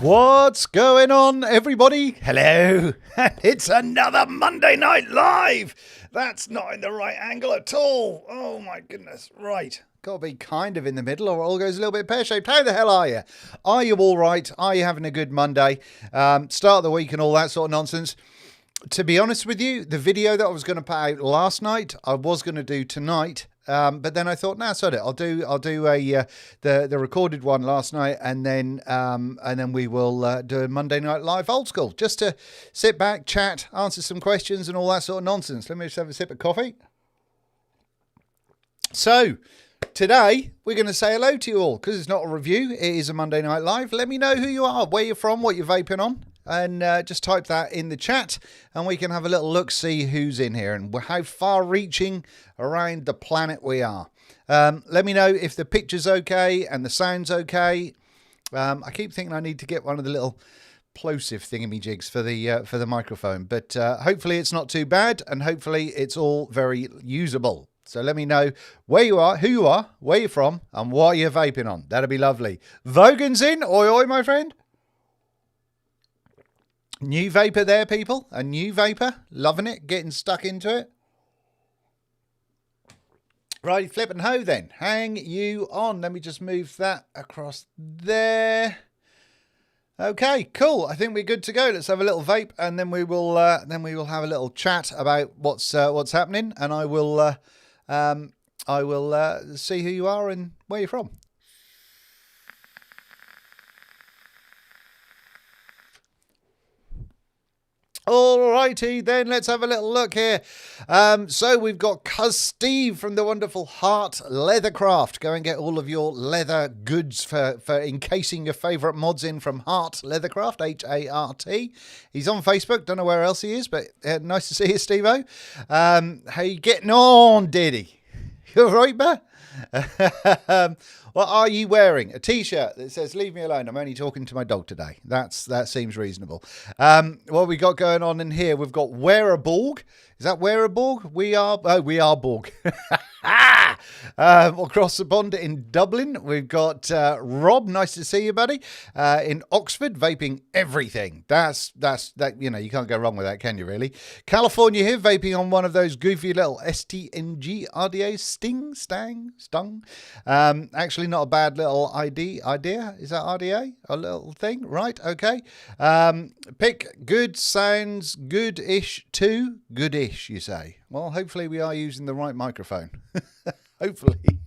What's going on, everybody? Hello. It's another Monday Night Live. That's not in the right angle at all. Oh, my goodness. Right. Got to be kind of in the middle or it all goes a little bit pear-shaped. How the hell are you? Are you all right? Are you having a good Monday? Start of the week and all that sort of nonsense. To be honest with you, the video that I was going to put out last night, I was going to do tonight. But then I thought, nah, sod it. I'll do the recorded one last night, and then we will do a Monday Night Live old school, just to sit back, chat, answer some questions, and all that sort of nonsense. Let me just have a sip of coffee. So today we're going to say hello to you all because it's not a review; it is a Monday Night Live. Let me know who you are, where you're from, what you're vaping on. And just type that in the chat and we can have a little look, see who's in here and how far reaching around the planet we are. Let me know if the picture's okay and the sound's okay. I keep thinking I need to get one of the little plosive thingamajigs for the microphone, but hopefully it's not too bad and hopefully it's all very usable. So let me know where you are, who you are, where you're from and what you're vaping on. That'd be lovely. Vogan's in. Oi, oi, my friend. New vapor there, people. A new vapor. Loving it. Getting stuck into it. Right, flip and ho then. Hang you on. Let me just move that across there. Okay, cool. I think we're good to go. Let's have a little vape and then we will have a little chat about what's happening, and I will see who you are and where you're from. Alrighty then, let's have a little look here. So we've got Cuz Steve from the wonderful Heart Leathercraft. Go and get all of your leather goods for encasing your favourite mods in from Heart Leathercraft, H-A-R-T. He's on Facebook, don't know where else he is, but nice to see you, Steve-O. How you getting on, Diddy? You alright, Bear? What are you wearing? A t-shirt that says leave me alone, I'm only talking to my dog today. That seems reasonable. What we got going on in here, we've got Wearaborg. Is that Wearaborg? We are Borg. Across the pond in Dublin, we've got Rob. Nice to see you, buddy. In Oxford, vaping everything. That's you know, you can't go wrong with that, can you? Really? California here, vaping on one of those goofy little STNG RDAs. Stung. Actually, not a bad little idea. Is that RDA? A little thing, right? Okay. Pick good sounds good-ish too. Good-ish, you say. Well, hopefully we are using the right microphone. Hopefully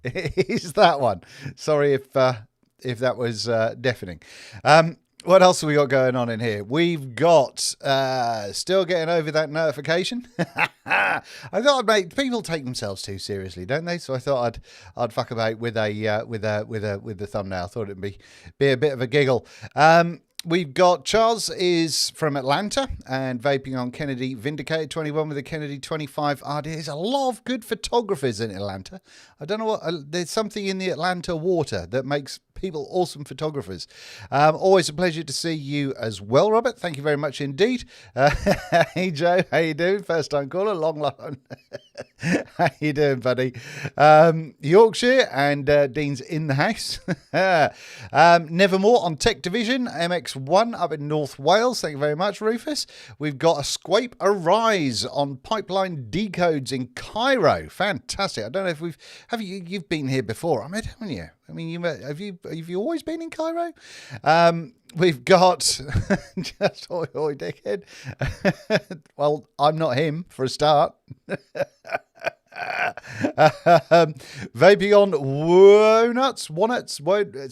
it is that one. Sorry if that was deafening. What else have we got going on in here? We've got still getting over that notification. I thought people take themselves too seriously, don't they? So I thought I'd fuck about with the thumbnail. I thought it'd be a bit of a giggle. We've got Charles is from Atlanta and vaping on Kennedy Vindicated 21 with a Kennedy 25 RD. There's a lot of good photographers in Atlanta. I don't know what, there's something in the Atlanta water that makes people awesome photographers. Always a pleasure to see you as well, Robert. Thank you very much indeed. Hey, Joe. How you doing? First time caller. Long. How you doing, buddy? Yorkshire and Dean's in the house. Nevermore on Tech Division. MX1 up in North Wales. Thank you very much, Rufus. We've got a Squape Arise on Pipeline Decodes in Cairo. Fantastic. I don't know if you've been here before, Ahmed, haven't you? I mean, have you always been in Cairo? We've got just oi dickhead. Well, I'm not him for a start. Vaping on walnuts,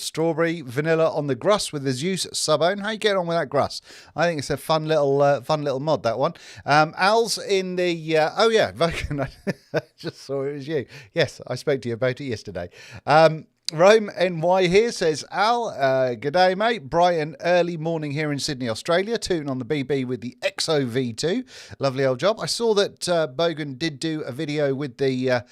strawberry, vanilla on the Gruss with the Zeus sub-own. How you getting on with that Gruss? I think it's a fun little mod, that one. Al's in the oh yeah, Vulcan. I just saw it was you. Yes, I spoke to you about it yesterday. Rome NY here, says Al. G'day, mate. Bright and early morning here in Sydney, Australia. Tooting on the BB with the XO V2. Lovely old job. I saw that Bogan did do a video with the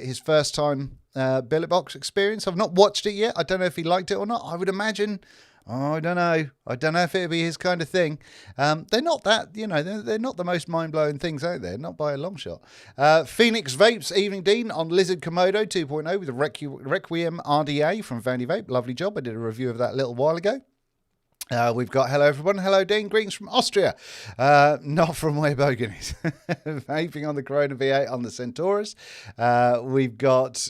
his first time billet box experience. I've not watched it yet. I don't know if he liked it or not. I would imagine Oh, I don't know. I don't know if it'd be his kind of thing. They're not that, they're not the most mind-blowing things out there, not by a long shot. Phoenix Vapes, Evening Dean on Lizard Komodo 2.0 with the Requiem RDA from Vandy Vape. Lovely job. I did a review of that a little while ago. We've got hello everyone, hello Dean, greetings from Austria, not from where Bogan is. Vaping on the Corona V8 on the Centaurus. We've got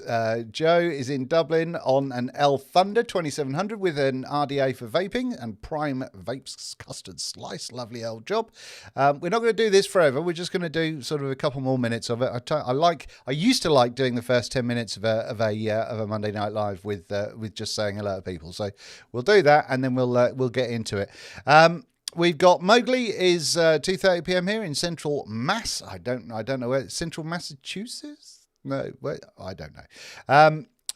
Joe is in Dublin on an L Thunder 2700 with an RDA for vaping and Prime Vapes Custard Slice. Lovely old job. We're not going to do this forever. We're just going to do sort of a couple more minutes of it. I used to like doing the first 10 minutes of a Monday Night Live with just saying hello to people. So we'll do that and then we'll get into it. We've got Mowgli is 2:30 p.m. here in Central Mass. I don't know where. Central Massachusetts? No, where? I don't know.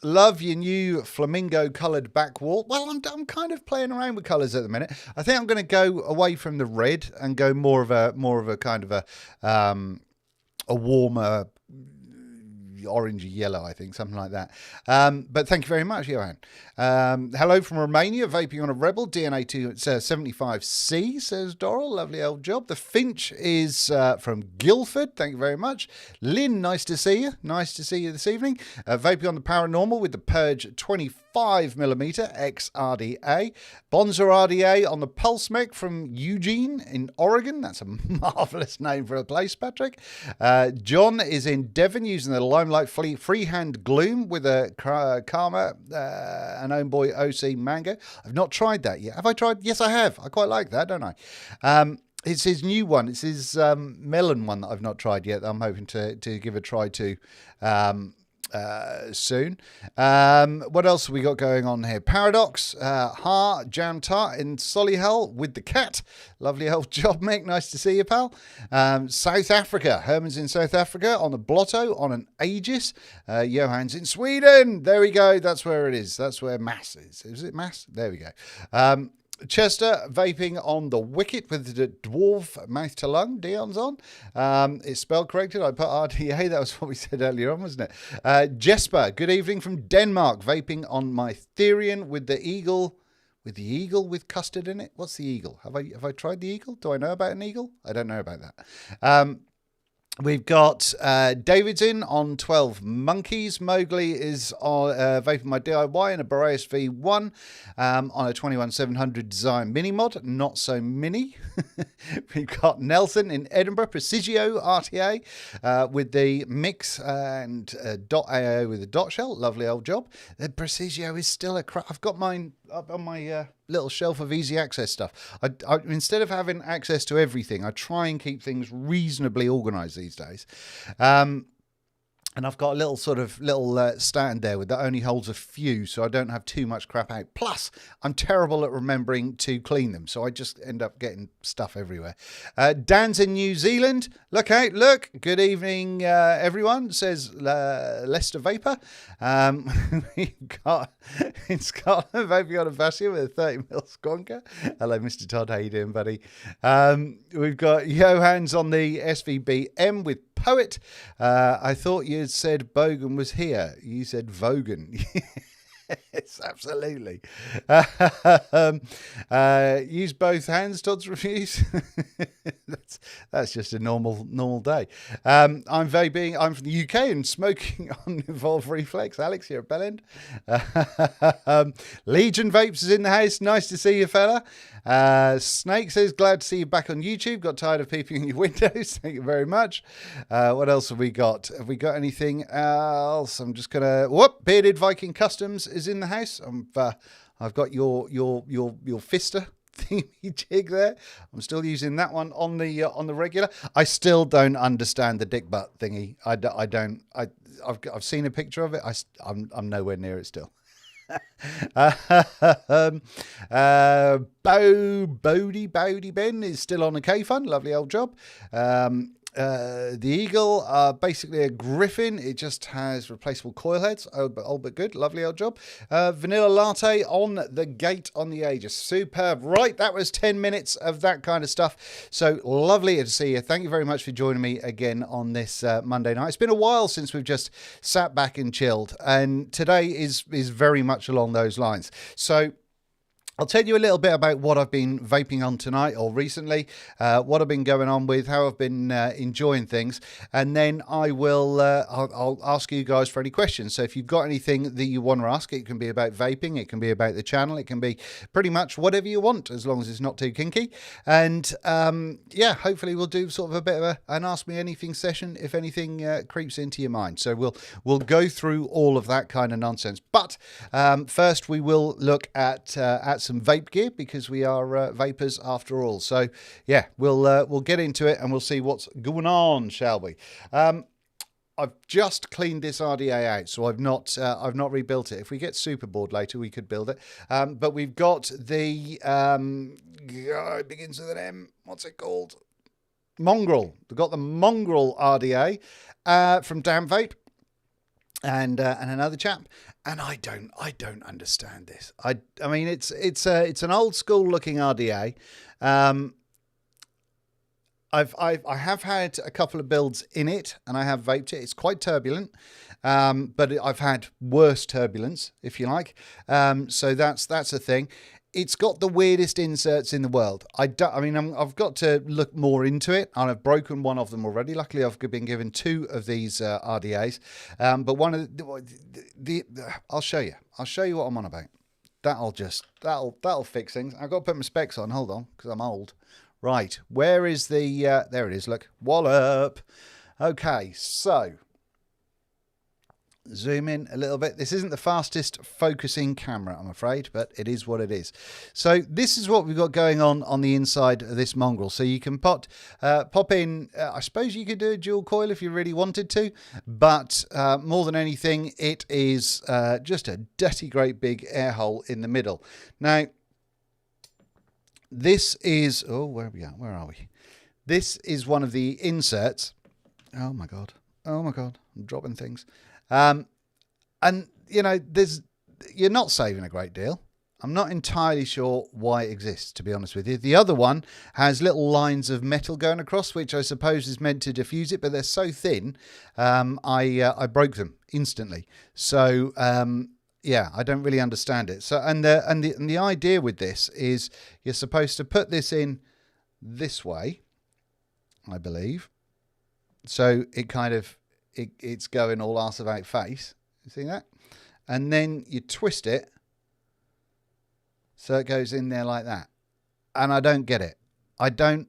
Love your new flamingo coloured back wall. Well, I'm kind of playing around with colours at the minute. I think I'm going to go away from the red and go more of a kind of a warmer orangey yellow, I think, something like that. But thank you very much, Johan. Hello from Romania, vaping on a Rebel DNA 275C, says Doral. Lovely old job. The Finch is from Guildford. Thank you very much. Lynn, nice to see you. Nice to see you this evening. Vaping on the Paranormal with the Purge 25mm XRDA. Bonza RDA on the Pulse Mech from Eugene in Oregon. That's a marvellous name for a place, Patrick. John is in Devon using the Limelight Freehand Gloom with a Karma, an Own Boy OC Mango. I've not tried that yet. Have I tried? Yes, I have. I quite like that, don't I? It's his new one. It's his melon one that I've not tried yet that I'm hoping to give a try to soon. What else have we got going on here? Paradox, Jam Tart in Solihull with the cat. Lovely old job, Mick. Nice to see you, pal. South Africa. Herman's in South Africa on a Blotto on an Aegis. Johan's in Sweden. There we go. That's where it is. That's where Mass is. Is it Mass? There we go. Chester vaping on the Wicket with the Dwarf mouth to lung. Dion's on. It's spelled corrected. I put RDA. That was what we said earlier on, wasn't it? Jesper, good evening from Denmark. Vaping on my Therian with the Eagle. With the Eagle with custard in it. What's the Eagle? Have I tried the Eagle? Do I know about an Eagle? I don't know about that. We've got David's in on 12 Monkeys. Mowgli is on vaping my DIY in a Boreas V1 on a 21700 design mini mod. Not so mini. We've got Nelson in Edinburgh, Precisio RTA with the Mix and dot AO with a dot shell. Lovely old job. The Precisio is still a crap. I've got mine up on my little shelf of easy access stuff. I instead of having access to everything, I try and keep things reasonably organised these days. And I've got a little stand there that only holds a few, so I don't have too much crap out. Plus, I'm terrible at remembering to clean them, so I just end up getting stuff everywhere. Dan's in New Zealand. Look out, look. Good evening, everyone, says Leicester Vapor. We've got in Scotland, vaping on a Vassia with a 30mm squonker. Hello, Mr. Todd. How you doing, buddy? We've got Johan's on the SVBM with Poet. I thought you had said Bogan was here. You said Vogan. Yes, absolutely. Use both hands, Todd's reviews. that's just a normal day. I'm vaping. I'm from the UK and smoking on Evolve Reflex. Alex here at Bellend. Legion Vapes is in the house. Nice to see you, fella. Snake says, glad to see you back on YouTube. Got tired of peeping in your windows. Thank you very much. What else have we got? Have we got anything else? I'm just gonna. Whoop! Bearded Viking Customs is in the house. I've got your Fister thingy jig there. I'm still using that one on the regular. I still don't understand the dick butt thingy. I've seen a picture of it. I'm nowhere near it still. Bodie Ben is still on a K Fund. Lovely old job. The Eagle, basically a Griffin. It just has replaceable coil heads. Old but good. Lovely old job. Vanilla Latte on the Gate on the Aegis. Superb. Right, that was 10 minutes of that kind of stuff. So lovely to see you. Thank you very much for joining me again on this Monday night. It's been a while since we've just sat back and chilled, and today is very much along those lines. So I'll tell you a little bit about what I've been vaping on tonight or recently, what I've been going on with, how I've been enjoying things, and then I'll ask you guys for any questions. So if you've got anything that you want to ask, it can be about vaping, it can be about the channel, it can be pretty much whatever you want, as long as it's not too kinky. And yeah, hopefully we'll do sort of a bit of an Ask Me Anything session if anything creeps into your mind. So we'll go through all of that kind of nonsense. But first we will look at some vape gear, because we are vapors after all. So yeah, we'll get into it and we'll see what's going on, shall we? I've just cleaned this RDA out, so I've not rebuilt it. If we get super bored later, we could build it. But we've got the it begins with an M. What's it called? Mongrel. We've got the Mongrel RDA from Damn Vape. And another chap, and I don't understand this. I mean, it's an old school looking RDA. I have had a couple of builds in it, and I have vaped it. It's quite turbulent, but I've had worse turbulence, if you like. So that's a thing. It's got the weirdest inserts in the world. I've got to look more into it, and I've broken one of them already. Luckily, I've been given two of these RDAs. But one of I'll show you. I'll show you what I'm on about. That'll fix things. I've got to put my specs on. Hold on, because I'm old. Right, where is the? There it is. Look, wallop. Okay, so zoom in a little bit. This isn't the fastest focusing camera, I'm afraid, but it is what it is. So this is what we've got going on the inside of this Mongrel. So you can pop in, I suppose you could do a dual coil if you really wanted to, but more than anything, it is just a dirty great big air hole in the middle. Now, this is, oh, where are we at? Where are we? This is one of the inserts. Oh my God. Oh my God. I'm dropping things. And you know, you're not saving a great deal. I'm not entirely sure why it exists, to be honest with you. The other one has little lines of metal going across, which I suppose is meant to diffuse it, but they're so thin, I broke them instantly. So yeah, I don't really understand it. So and the idea with this is you're supposed to put this in this way, I believe. So it kind of it's going all arse about face. You see that? And then you twist it so it goes in there like that. And I don't get it. I don't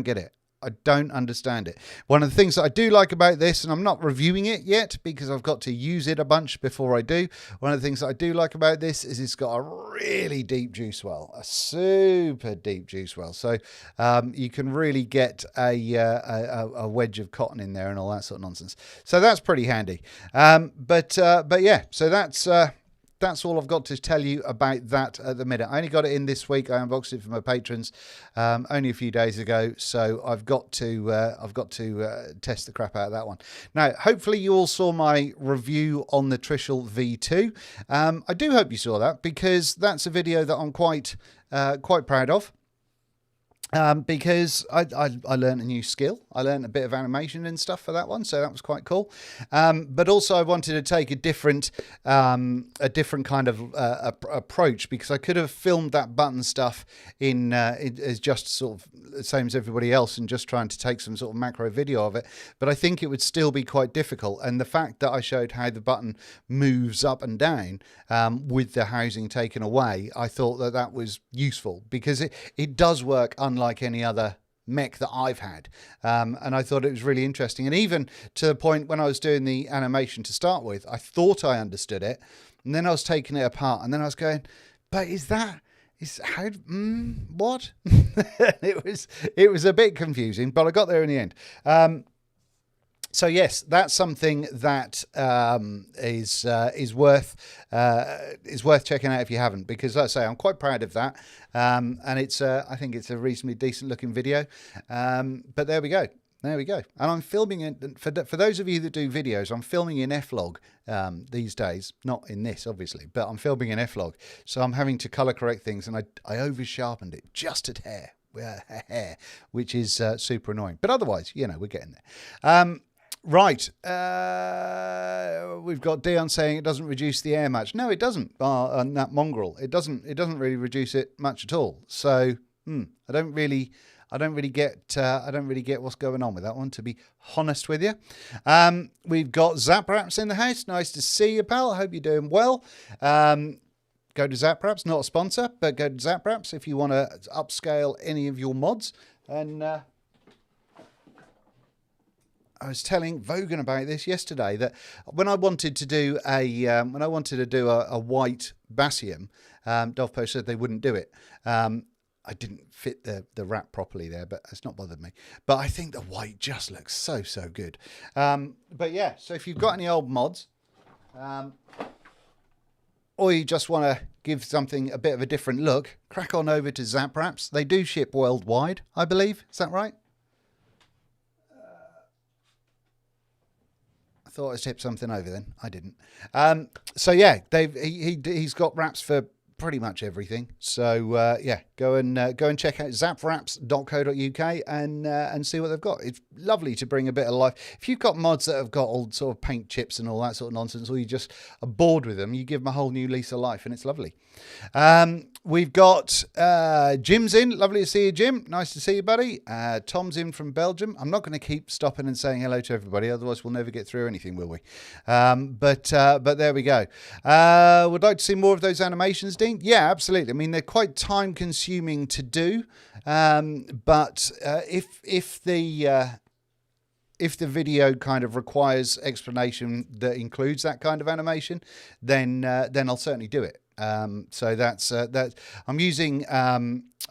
get it. I don't understand it. One of the things that I do like about this, and I'm not reviewing it yet because I've got to use it a bunch before I do. One of the things that I do like about this is it's got a really deep juice well, a super deep juice well. So you can really get a wedge of cotton in there and all that sort of nonsense. So that's pretty handy. But yeah, so that's all I've got to tell you about that at the minute. I only got it in this week. I unboxed it for my patrons only a few days ago, so I've got to test the crap out of that one. Now, hopefully you all saw my review on the Trishul V2. I do hope you saw that, because that's a video that I'm quite proud of. Because I learned a new skill. I learned a bit of animation and stuff for that one, so that was quite cool. But also I wanted to take a different kind of approach, because I could have filmed that button stuff in as just sort of the same as everybody else and just trying to take some sort of macro video of it. But I think it would still be quite difficult. And the fact that I showed how the button moves up and down with the housing taken away, I thought that was useful, because it does work unlike any other mech that I've had, and I thought it was really interesting. And even to the point when I was doing the animation to start with, I thought I understood it, and then I was taking it apart, and then I was going, but what? it was a bit confusing, but I got there in the end. So yes, that's something that is worth checking out if you haven't, because like I say, I'm quite proud of that, and I think it's a reasonably decent looking video. But there we go. And I'm filming it for those of you that do videos. I'm filming in F-Log these days, not in this obviously, but I'm filming in F-Log, so I'm having to color correct things, and I over sharpened it just a hair, which is super annoying. But otherwise, you know, we're getting there. Right. We've got Dion saying it doesn't reduce the air much. No, it doesn't. On that mongrel, it doesn't really reduce it much at all. So I don't really get what's going on with that one, to be honest with you. We've got Zapraps in the house. Nice to see you, pal. I hope you're doing well. Go to Zapraps, not a sponsor, but go to Zapraps if you want to upscale any of your mods. And I was telling Vogan about this yesterday, that when I wanted to do a white Basium, Dovpo said they wouldn't do it. I didn't fit the wrap properly there, but it's not bothered me. But I think the white just looks so good. But yeah, so if you've got any old mods, or you just want to give something a bit of a different look, crack on over to Zapraps. They do ship worldwide, I believe. Is that right? I thought I tipped something over then. I didn't. So yeah, he's got wraps for pretty much everything. So yeah, go and check out zapraps.co.uk and see what they've got. It's lovely to bring a bit of life. If you've got mods that have got old sort of paint chips and all that sort of nonsense, or you just are bored with them, you give them a whole new lease of life, and it's lovely. We've got Jim's in. Lovely to see you, Jim. Nice to see you, buddy. Tom's in from Belgium. I'm not going to keep stopping and saying hello to everybody, otherwise we'll never get through anything, will we? But there we go. Would like to see more of those animations, Dean? Yeah, absolutely. I mean, they're quite time consuming to do, but if the video kind of requires explanation that includes that kind of animation, then I'll certainly do it. So that's that. I've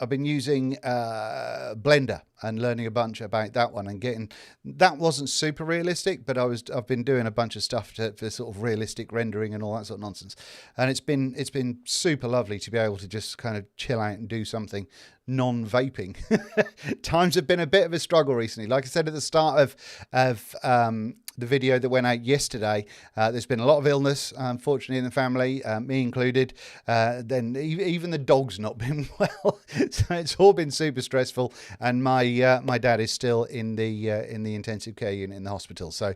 been using Blender and learning a bunch about that one, and getting that wasn't super realistic, but I've been doing a bunch of stuff for sort of realistic rendering and all that sort of nonsense, and it's been super lovely to be able to just kind of chill out and do something non-vaping. Times have been a bit of a struggle recently. Like I said at the start of the video that went out yesterday, there's been a lot of illness, unfortunately, in the family, me included. Then even the dog's not been well, so it's all been super stressful. And my dad is still in the intensive care unit in the hospital. So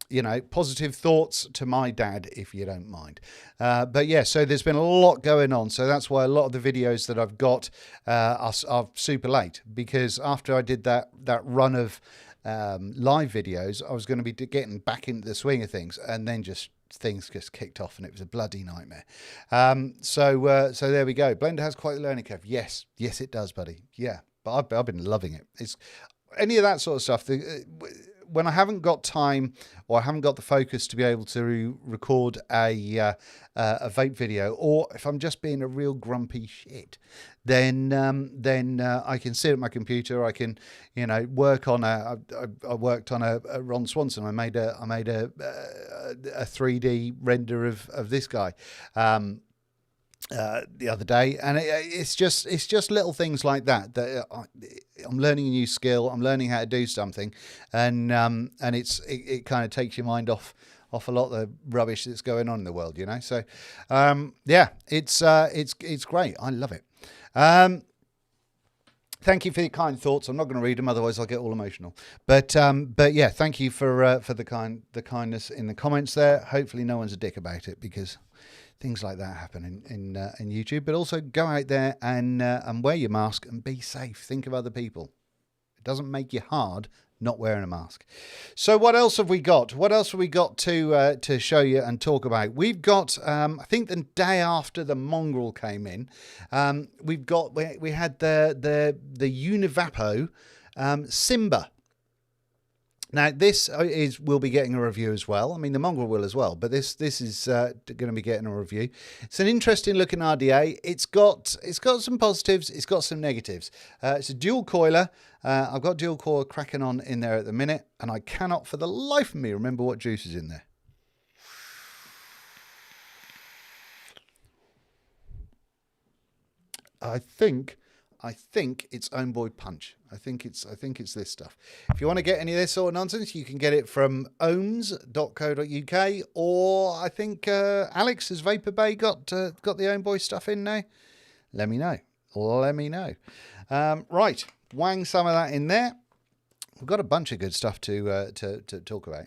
you know, positive thoughts to my dad, if you don't mind. But yeah, so there's been a lot going on. So that's why a lot of the videos that I've got are super late, because after I did that run of live videos, I was going to be getting back into the swing of things, and then things just kicked off, and it was a bloody nightmare. So there we go. Blender has quite a learning curve. Yes, it does, buddy. Yeah, but I've been loving it. It's any of that sort of stuff. When I haven't got time, or I haven't got the focus to be able to record a vape video, or if I'm just being a real grumpy shit, then I can sit at my computer. I can, you know, work on I worked on a Ron Swanson. I made a 3D render of this guy. The other day, and it's just little things like that I'm learning a new skill. I'm learning how to do something, and it kind of takes your mind off a lot of the rubbish that's going on in the world, you know. So yeah, it's great. I love it. Thank you for your kind thoughts. I'm not going to read them, otherwise I'll get all emotional. But yeah, thank you for the kindness in the comments there. Hopefully no one's a dick about it, because things like that happen in YouTube. But also go out there and wear your mask and be safe. Think of other people. It doesn't make you hard not wearing a mask. So what else have we got? What else have we got to show you and talk about? We've got I think the day after the mongrel came in, we had the Univapo Simba. Now this we'll be getting a review as well. I mean, the mongrel will as well, but this is going to be getting a review. It's an interesting looking RDA. It's got some positives. It's got some negatives. It's a dual coiler. I've got dual coil cracking on in there at the minute, and I cannot for the life of me remember what juice is in there. I think it's Own Boy Punch. I think it's this stuff. If you want to get any of this sort of nonsense, you can get it from ohms.co.uk, or I think Alex has Vapor Bay got the Own Boy stuff in now. Let me know. Right, wang some of that in there. we've got a bunch of good stuff to talk about.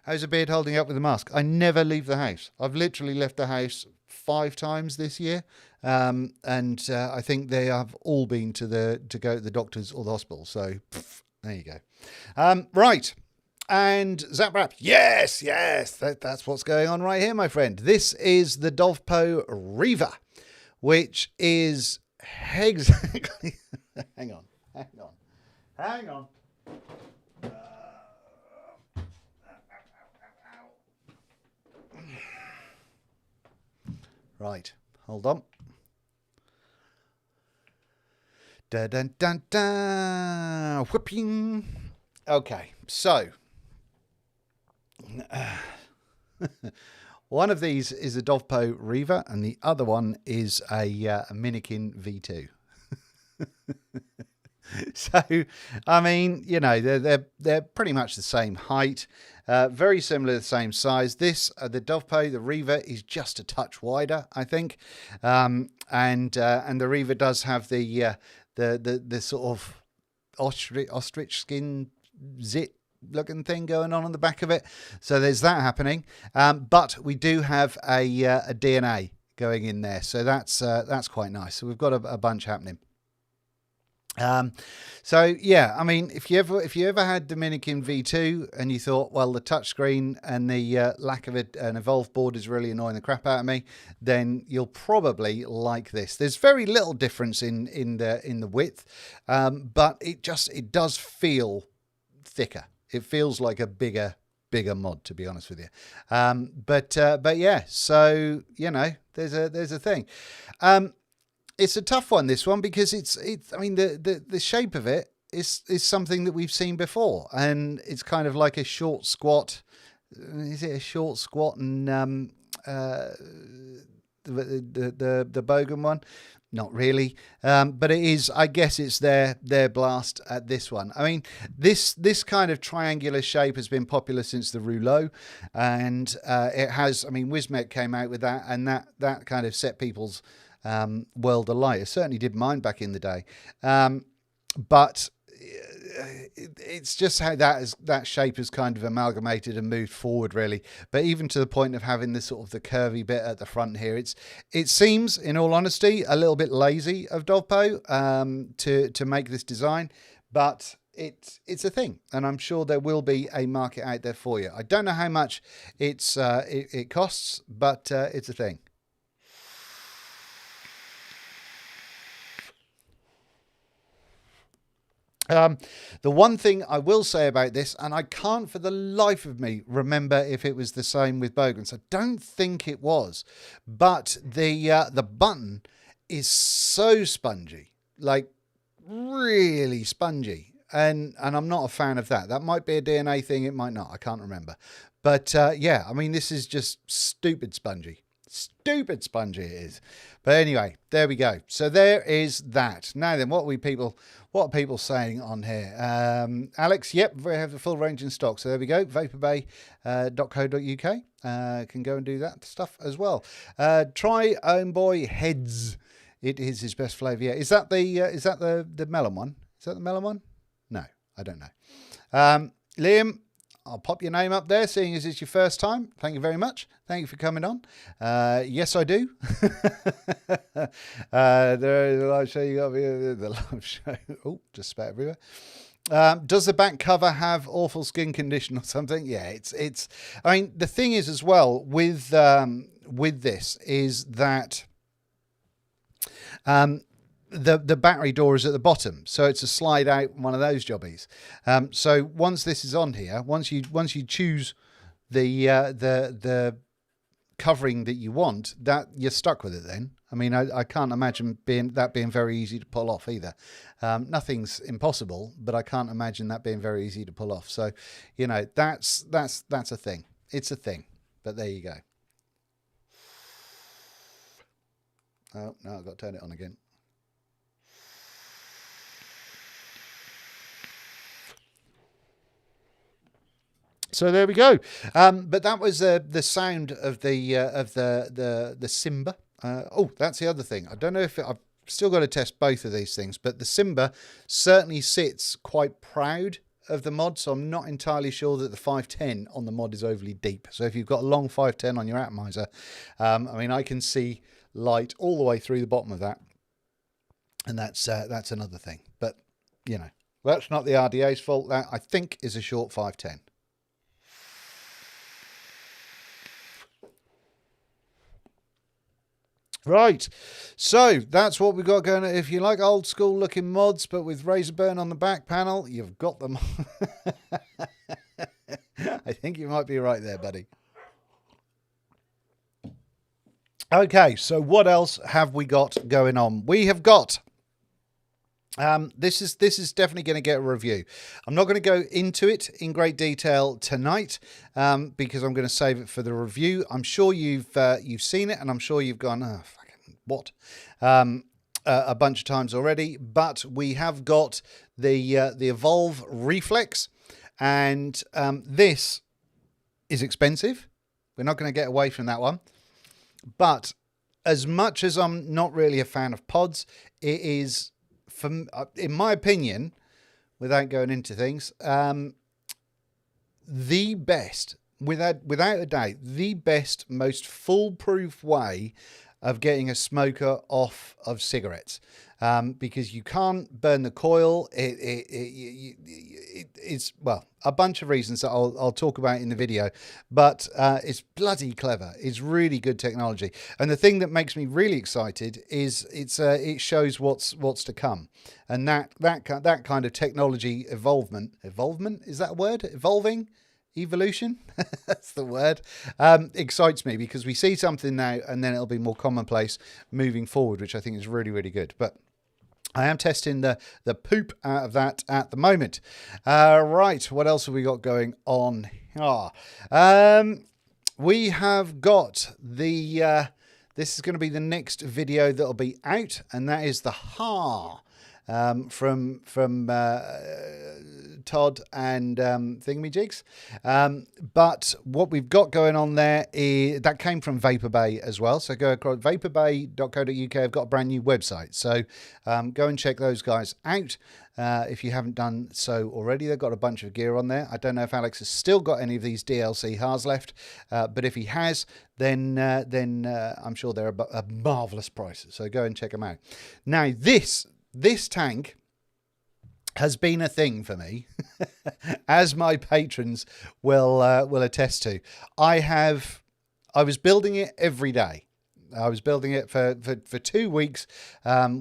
How's the beard holding up with the mask? I never leave the house. I've literally left the house 5 times this year, and I think they have all been to go to the doctors or the hospital. So there you go. Right. And Zap Rap, yes, that's what's going on right here, my friend. This is the Dovpo Riva, which is exactly. hang on. Right, hold on. Dun dun dun dun. Whipping. Okay, so. One of these is a Dovpo Riva, and the other one is a Minikin V2. So, I mean, you know, they're pretty much the same height, very similar, the same size. This, the Dovpo, the Riva, is just a touch wider, I think, and the Riva does have the sort of ostrich skin zit looking thing going on the back of it. So there's that happening. But we do have a DNA going in there, so that's quite nice. So we've got a bunch happening. So yeah, I mean, if you ever had Dominican V2 and you thought, well, the touchscreen and the lack of an evolved board is really annoying the crap out of me, then you'll probably like this. There's very little difference in the width, but it does feel thicker. It feels like a bigger mod, to be honest with you. But yeah, so you know, there's a thing. It's a tough one, this one, because it's I mean, the shape of it is something that we've seen before, and it's kind of like a short squat. Is it a short squat and the Bogan one? Not really, but it is. I guess it's their blast at this one. I mean, this kind of triangular shape has been popular since the rouleau, and it has. I mean, Wismet came out with that, and that kind of set people's world alight. It certainly did mine back in the day, but it's just how that shape has kind of amalgamated and moved forward, really. But even to the point of having this sort of the curvy bit at the front here, it seems, in all honesty, a little bit lazy of Dovpo to make this design, but it's a thing, and I'm sure there will be a market out there for you. I don't know how much it costs, but it's a thing. The one thing I will say about this, and I can't for the life of me remember if it was the same with Bogans. I don't think it was, but the button is so spongy, like really spongy, and I'm not a fan of that. That might be a DNA thing, it might not. I can't remember, but yeah, I mean, this is just stupid spongy. Stupid spongy it is. But anyway, there we go. So there is that. Now then, what are people saying on here? Alex, yep, we have the full range in stock. So there we go. Vaporbay.co.uk. Can go and do that stuff as well. Try Own Boy Heads. It is his best flavour. Yeah. Is that the melon one? Is that the melon one? No, I don't know. Liam, I'll pop your name up there, seeing as it's your first time. Thank you very much. Thank you for coming on. Yes, I do. There is a live show. You got the live show. Oh, just spat everywhere. Does the back cover have awful skin condition or something? Yeah, it's. I mean, the thing is as well with this is that the battery door is at the bottom, so it's a slide out one of those jobbies. So once this is on here, once you choose the covering that you want, that you're stuck with it then. I mean, I can't imagine being very easy to pull off either. Nothing's impossible, but I can't imagine that being very easy to pull off. So, you know, that's a thing. It's a thing. But there you go. Oh, no, I've got to turn it on again. So there we go. But that was the sound of the Simba. Oh, that's the other thing. I don't know if still got to test both of these things, but the Simba certainly sits quite proud of the mod, so I'm not entirely sure that the 510 on the mod is overly deep. So if you've got a long 510 on your atomizer, I mean, I can see light all the way through the bottom of that, and that's another thing. But you know, that's not the RDA's fault. That, I think, is a short 510. Right, so that's what we've got going. If you like old school looking mods but with razor burn on the back panel, you've got them. I think you might be right there, buddy. Okay, so what else have we got going on? We have got this is definitely going to get a review. I'm not going to go into it in great detail tonight because I'm going to save it for the review. I'm sure you've seen it, and I'm sure you've gone, oh, fucking what, a bunch of times already. But we have got the Evolve Reflex, and this is expensive. We're not going to get away from that one. But as much as I'm not really a fan of pods, it is, in my opinion, without going into things, the best, without a doubt, the best, most foolproof way of getting a smoker off of cigarettes, because you can't burn the coil. It's, well, a bunch of reasons that I'll talk about in the video, but it's bloody clever. It's really good technology, and the thing that makes me really excited is it shows what's to come, and that kind of technology evolvement, is that a word? Evolution, that's the word, excites me, because we see something now and then it'll be more commonplace moving forward, which I think is really, really good. But I am testing the poop out of that at the moment. Right, what else have we got going on? We have got the this is going to be the next video that'll be out, and that is the from Todd and Thingamajigs. But what we've got going on there is that came from Vapor Bay as well. So go across vaporbay.co.uk. I've got a brand new website, so go and check those guys out if you haven't done so already. They've got a bunch of gear on there. I don't know if Alex has still got any of these DLC Haars left, but if he has, then I'm sure they're a marvelous price. So go and check them out. Now this tank has been a thing for me, as my patrons will attest to. I was building it every day. I was building it for 2 weeks.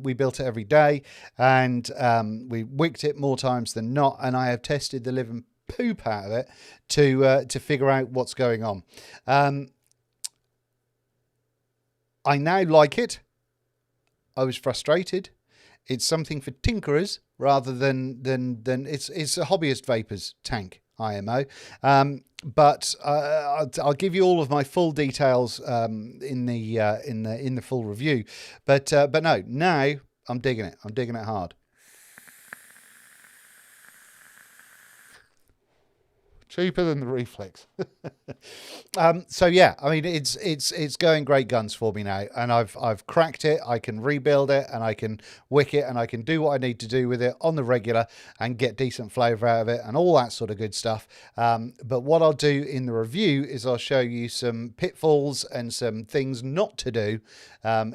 We built it every day, and we wicked it more times than not. And I have tested the living poop out of it to figure out what's going on. I now like it. I was frustrated. It's something for tinkerers rather than it's a hobbyist vapors tank, IMO. But I'll give you all of my full details in the full review. But no, now I'm digging it. I'm digging it hard. Cheaper than the Reflex. So yeah, I mean, it's going great guns for me now, and I've cracked it. I can rebuild it, and I can wick it, and I can do what I need to do with it on the regular and get decent flavour out of it and all that sort of good stuff. But what I'll do in the review is I'll show you some pitfalls and some things not to do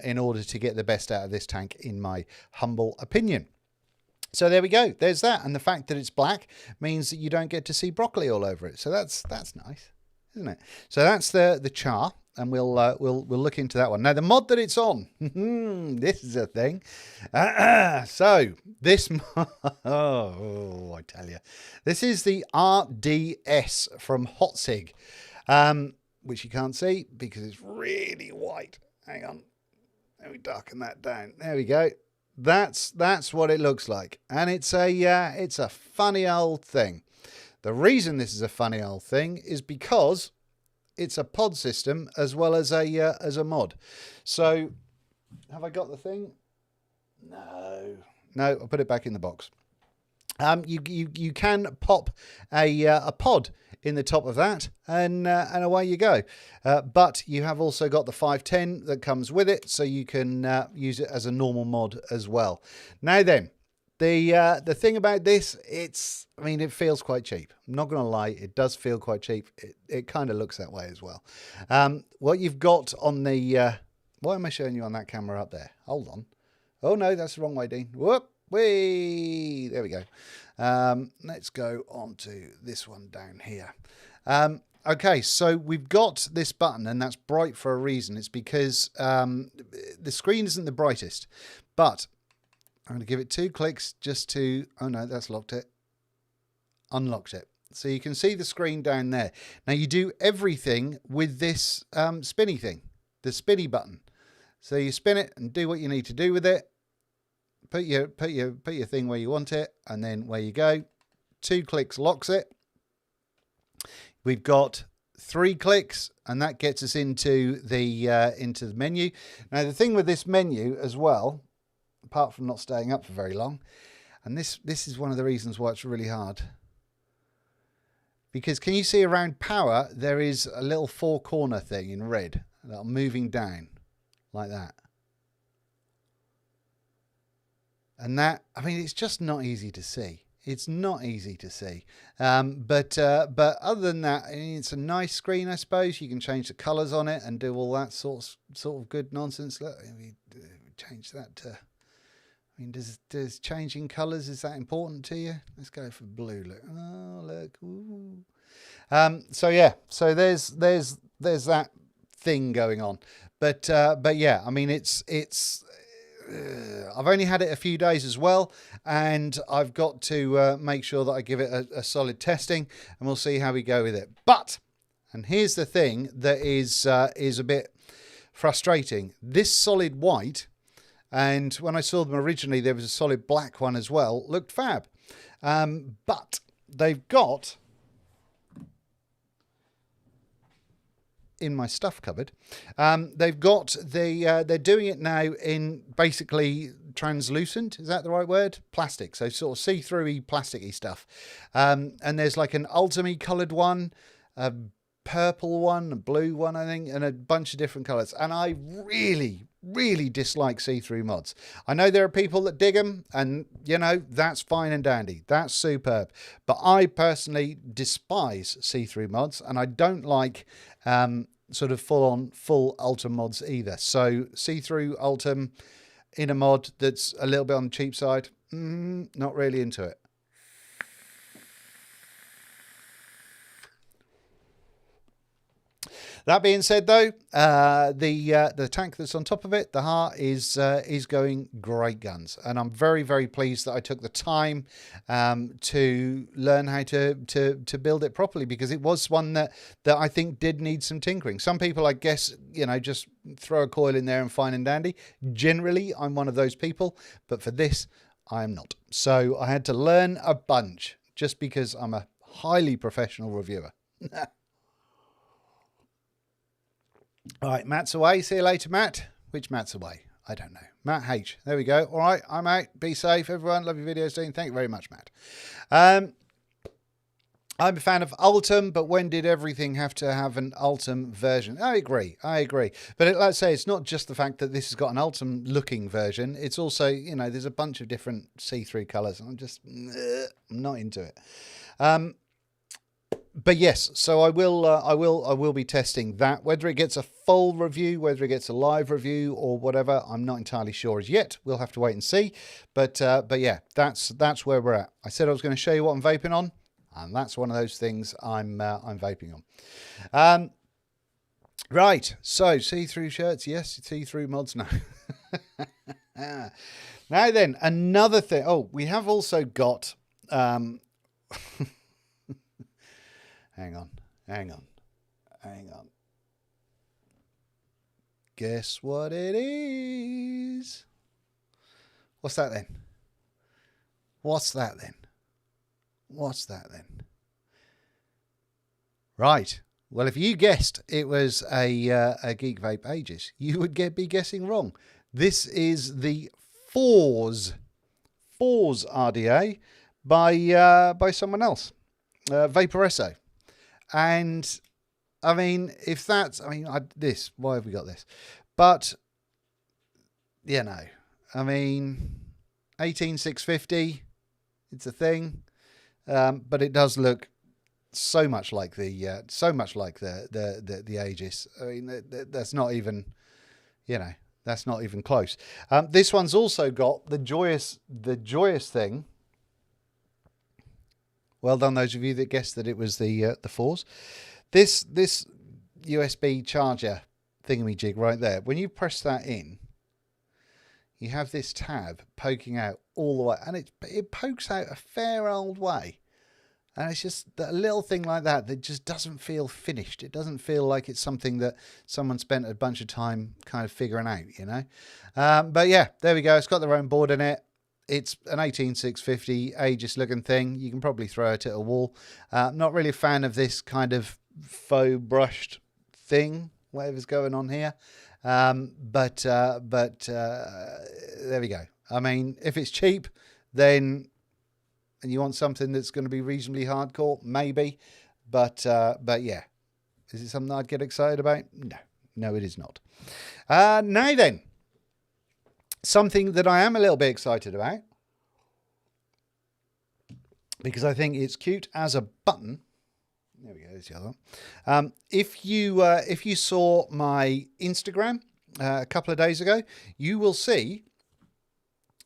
in order to get the best out of this tank, in my humble opinion. So there we go. There's that, and the fact that it's black means that you don't get to see broccoli all over it. So that's nice, isn't it? So that's the char, and we'll look into that one. Now the mod that it's on, this is a thing. So this, oh, I tell you, this is the RDS from Hotsig, which you can't see because it's really white. Hang on, let me darken that down. There we go. That's what it looks like, and it's a funny old thing. The reason this is a funny old thing is because it's a pod system as well as a mod. So, have I got the thing? No, I'll put it back in the box. You can pop a pod in the top of that, and away you go. But you have also got the 510 that comes with it, so you can use it as a normal mod as well. Now then, the thing about this, I mean, it feels quite cheap. I'm not going to lie, it does feel quite cheap. It kind of looks that way as well. What you've got on the... why am I showing you on that camera up there? Hold on. Oh, no, that's the wrong way, Dean. Whoop. Whee! There we go. Let's go on to this one down here. Okay, so we've got this button, and that's bright for a reason. It's because the screen isn't the brightest, but I'm going to give it 2 clicks just to... Oh, no, that's locked it. Unlocked it. So you can see the screen down there. Now, you do everything with this spinny thing, the spinny button. So you spin it and do what you need to do with it. Put your thing where you want it, and then where you go. 2 clicks locks it. We've got 3 clicks, and that gets us into the menu. Now the thing with this menu as well, apart from not staying up for very long, and this is one of the reasons why it's really hard. Because can you see around power there is a little 4-corner thing in red that moving down like that. And that, I mean, it's just not easy to see. It's not easy to see. But other than that, it's a nice screen, I suppose. You can change the colours on it and do all that sort of good nonsense. Look, we change that to... I mean, does changing colours, is that important to you? Let's go for blue. Look. Oh, look. Ooh. So yeah. So there's that thing going on. But yeah, I mean, it's I've only had it a few days as well, and I've got to make sure that I give it a solid testing, and we'll see how we go with it. But, and here's the thing that is a bit frustrating. This solid white, and when I saw them originally, there was a solid black one as well, looked fab. But they've got... in my stuff cupboard, they've got they're doing it now in basically translucent, is that the right word? Plastic, so sort of see-through-y, plasticky stuff. And there's like an ultimate coloured one, a purple one, a blue one, I think, and a bunch of different colours. And I really dislike see-through mods. I know there are people that dig them, and you know, that's fine and dandy, that's superb, but I personally despise see-through mods, and I don't like sort of full Ultim mods either. So see-through Ultim in a mod that's a little bit on the cheap side, not really into it. That being said, though, the tank that's on top of it, the heart, is going great guns, and I'm very pleased that I took the time to learn how to build it properly, because it was one that I think did need some tinkering. Some people, I guess, you know, just throw a coil in there and fine and dandy. Generally, I'm one of those people, but for this, I am not. So I had to learn a bunch just because I'm a highly professional reviewer. All right, Matt's away. See you later, Matt. Which Matt's away? I don't know. Matt H. There we go. All right, I'm out. Be safe, everyone. Love your videos, Dean. Thank you very much, Matt. I'm a fan of Ultim, but when did everything have to have an Ultim version? I agree. But let's say it's not just the fact that this has got an Ultim looking version. It's also, you know, there's a bunch of different see-through colours. I'm just I'm not into it. But yes, so I will be testing that. Whether it gets a full review, whether it gets a live review or whatever, I'm not entirely sure as yet. We'll have to wait and see. But yeah, that's where we're at. I said I was going to show you what I'm vaping on, and that's one of those things I'm vaping on. Right, so see-through shirts, yes. See-through mods, no. Now then, another thing. Oh, we have also got... Hang on. Guess what it is? What's that then? Right. Well, if you guessed it was a Geek Vape Aegis, you would be guessing wrong. This is the Force RDA by someone else, Vaporesso. And I mean, if that's, I mean, why have we got this? But, you know, I mean, 18650, it's a thing, but it does look so much like the Aegis. I mean, that's not even, you know, that's not even close. This one's also got the joyous thing. Well done, those of you that guessed that it was the fours. This USB charger thingamajig right there. When you press that in, you have this tab poking out all the way, and it pokes out a fair old way. And it's just a little thing like that just doesn't feel finished. It doesn't feel like it's something that someone spent a bunch of time kind of figuring out, you know. But yeah, there we go. It's got their own board in it. It's an 18650 Aegis looking thing. You can probably throw it at a wall. Not really a fan of this kind of faux brushed thing, whatever's going on here. But there we go. I mean, if it's cheap, then, and you want something that's going to be reasonably hardcore, maybe. But yeah, is it something I'd get excited about? No, it is not. Now then, something that I am a little bit excited about, because I think it's cute as a button. There we go. There's the other one. If you saw my Instagram a couple of days ago, you will see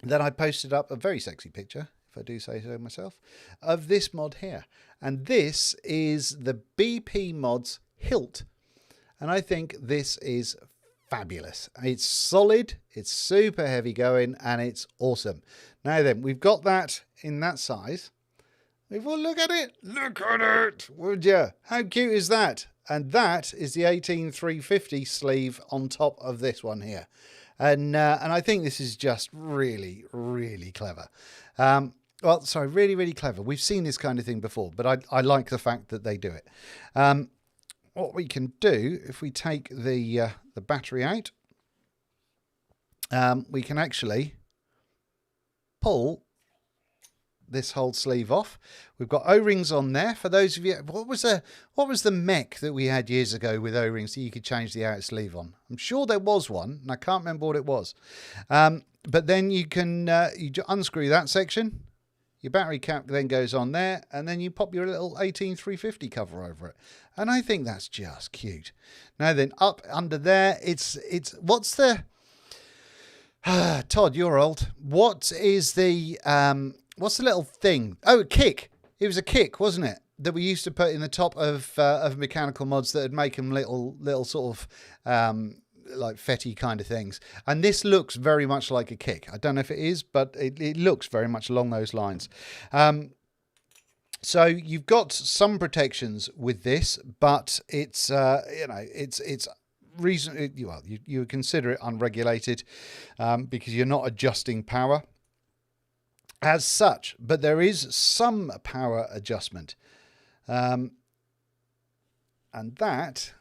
that I posted up a very sexy picture, if I do say so myself, of this mod here. And this is the BP Mods Hilt. And I think this is fabulous. It's solid, it's super heavy going, and it's awesome. Now then, we've got that in that size. Well, look at it. Look at it, would you? How cute is that? And that is the 18350 sleeve on top of this one here. And I think this is just really, really clever. Well, sorry, really, really clever. We've seen this kind of thing before, but I like the fact that they do it. What we can do, if we take the battery out, we can actually pull this whole sleeve off. We've got O-rings on there. For those of you, what was the mech that we had years ago with O-rings that you could change the outer sleeve on? I'm sure there was one, and I can't remember what it was. But then you can you unscrew that section. Your battery cap then goes on there, and then you pop your little 18350 cover over it. And I think that's just cute. Now then, up under there, it's what's the Todd, you're old. What is the what's the little thing? Oh, a kick. It was a kick, wasn't it? That we used to put in the top of mechanical mods that would make them little sort of like fetty kind of things. And this looks very much like a kick. I don't know if it is, but it looks very much along those lines. So you've got some protections with this, but it's you know, it's reason. Well, you would consider it unregulated because you're not adjusting power as such, but there is some power adjustment, and that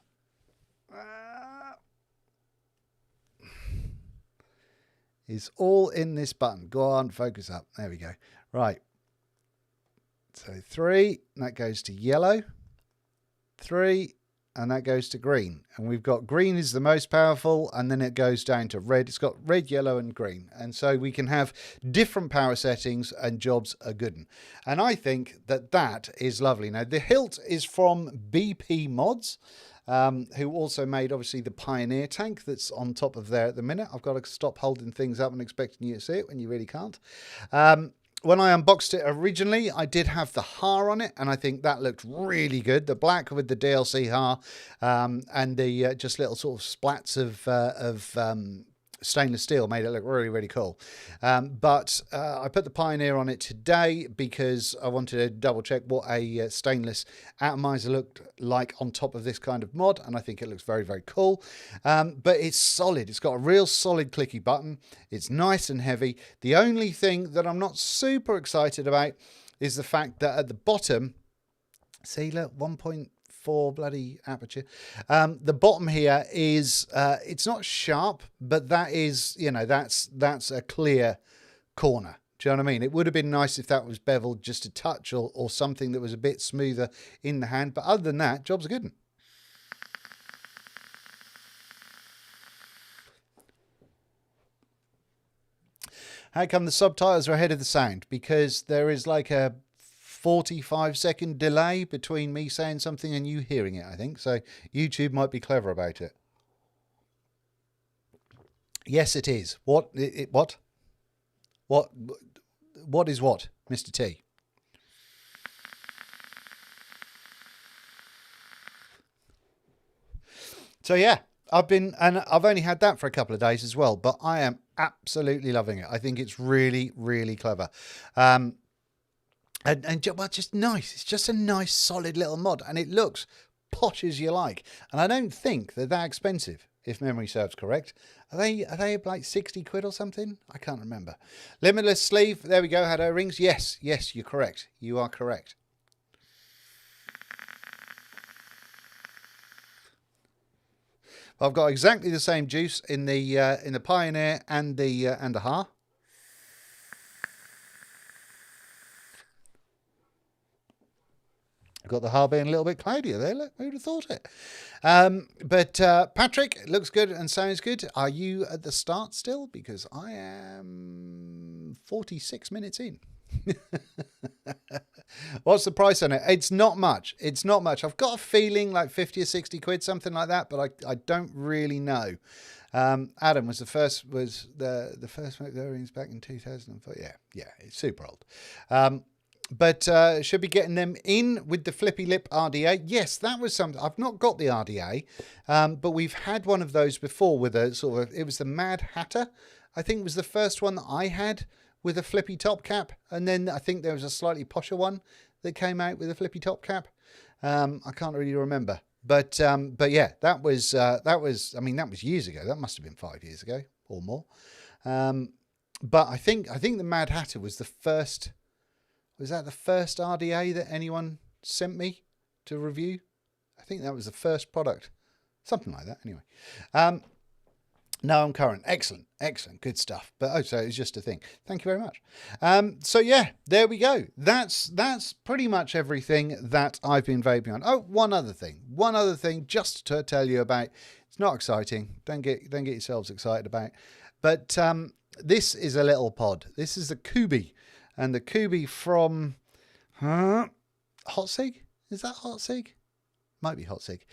is all in this button. Go on, focus up. There we go. Right. So 3, and that goes to yellow. 3, and that goes to green. And we've got green is the most powerful, and then it goes down to red. It's got red, yellow, and green. And so we can have different power settings, and jobs are good. And I think that that is lovely. Now, the hilt is from BP Mods, who also made, obviously, the Pioneer tank that's on top of there at the minute. I've got to stop holding things up and expecting you to see it when you really can't. When I unboxed it originally, I did have the HAR on it, and I think that looked really good. The black with the DLC HAR and the just little sort of splats of stainless steel made it look really, really cool. But I put the Pioneer on it today because I wanted to double check what a stainless atomizer looked like on top of this kind of mod, and I think it looks very, very cool. But it's solid. It's got a real solid clicky button. It's nice and heavy. The only thing that I'm not super excited about is the fact that at the bottom, see, look, 1.4 bloody aperture. The bottom here is it's not sharp, but that is, you know, that's a clear corner. Do you know what I mean? It would have been nice if that was beveled just a touch or something that was a bit smoother in the hand. But other than that, job's a good one. How come the subtitles are ahead of the sound? Because there is like a 45-second delay between me saying something and you hearing it, I think. So YouTube might be clever about it. Yes, it is. What? What? What is what, Mr. T? So yeah, I've only had that for a couple of days as well, but I am absolutely loving it. I think it's really, really clever. And well, just nice. It's just a nice, solid little mod, and it looks posh as you like. And I don't think they're that expensive, if memory serves correct. Are they like 60 quid or something? I can't remember. Limitless sleeve. There we go. Had O-rings. Yes, you're correct. You are correct. I've got exactly the same juice in the Pioneer and the Ha. I've got the Ha being a little bit cloudier there. Look, who would have thought it? But Patrick, it looks good and sounds good. Are you at the start still? Because I am 46 minutes in. What's the price on it? It's not much. It's not much. I've got a feeling like 50 or 60 quid, something like that, but I don't really know. Adam was the first earrings back in 2004. Yeah, it's super old. But should be getting them in with the flippy lip RDA. Yes, that was something. I've not got the RDA, but we've had one of those before with a sort of, it was the Mad Hatter, I think was the first one that I had with a flippy top cap. And then I think there was a slightly posher one that came out with a flippy top cap. I can't really remember. But yeah, that was years ago. That must have been 5 years ago or more. But I think the Mad Hatter was the first. Was that the first RDA that anyone sent me to review? I think that was the first product. Something like that, anyway. No, I'm current. Excellent. Good stuff. But, so it's just a thing. Thank you very much. So, yeah, there we go. That's pretty much everything that I've been vaping on. Oh, one other thing just to tell you about. It's not exciting. Don't get yourselves excited about. But this is a little pod. This is a Kubi. And the Kubi from Hot Sig? Is that Hot Sig? Might be Hot Sig.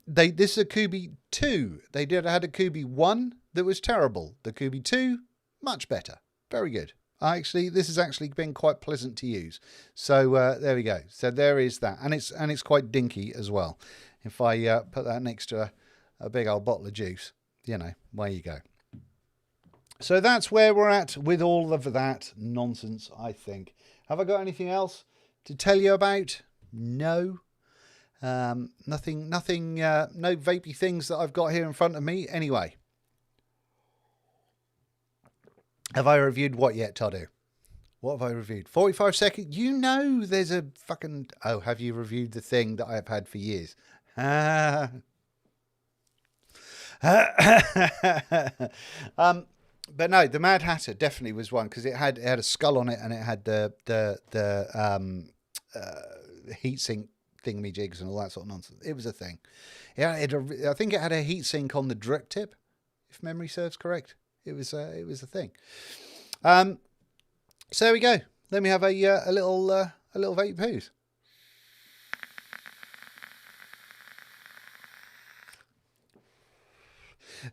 This is a Kubi 2. They had a Kubi 1 that was terrible. The Kubi 2, much better. Very good. This has actually been quite pleasant to use. So there we go. So there is that. And it's quite dinky as well. If I put that next to a big old bottle of juice, away you go. So that's where we're at with all of that nonsense, I think. Have I got anything else to tell you about? No. Nothing, no vapey things that I've got here in front of me. Anyway. Have I reviewed what yet, Toddu? What have I reviewed? 45 seconds? There's a fucking... Oh, have you reviewed the thing that I've had for years? But no, the Mad Hatter definitely was one because it had a skull on it and it had the heatsink thingamajigs and all that sort of nonsense. It was a thing. Yeah, I think it had a heatsink on the drip tip, if memory serves correct. It was a thing. So there we go. Let me have a little vape poos.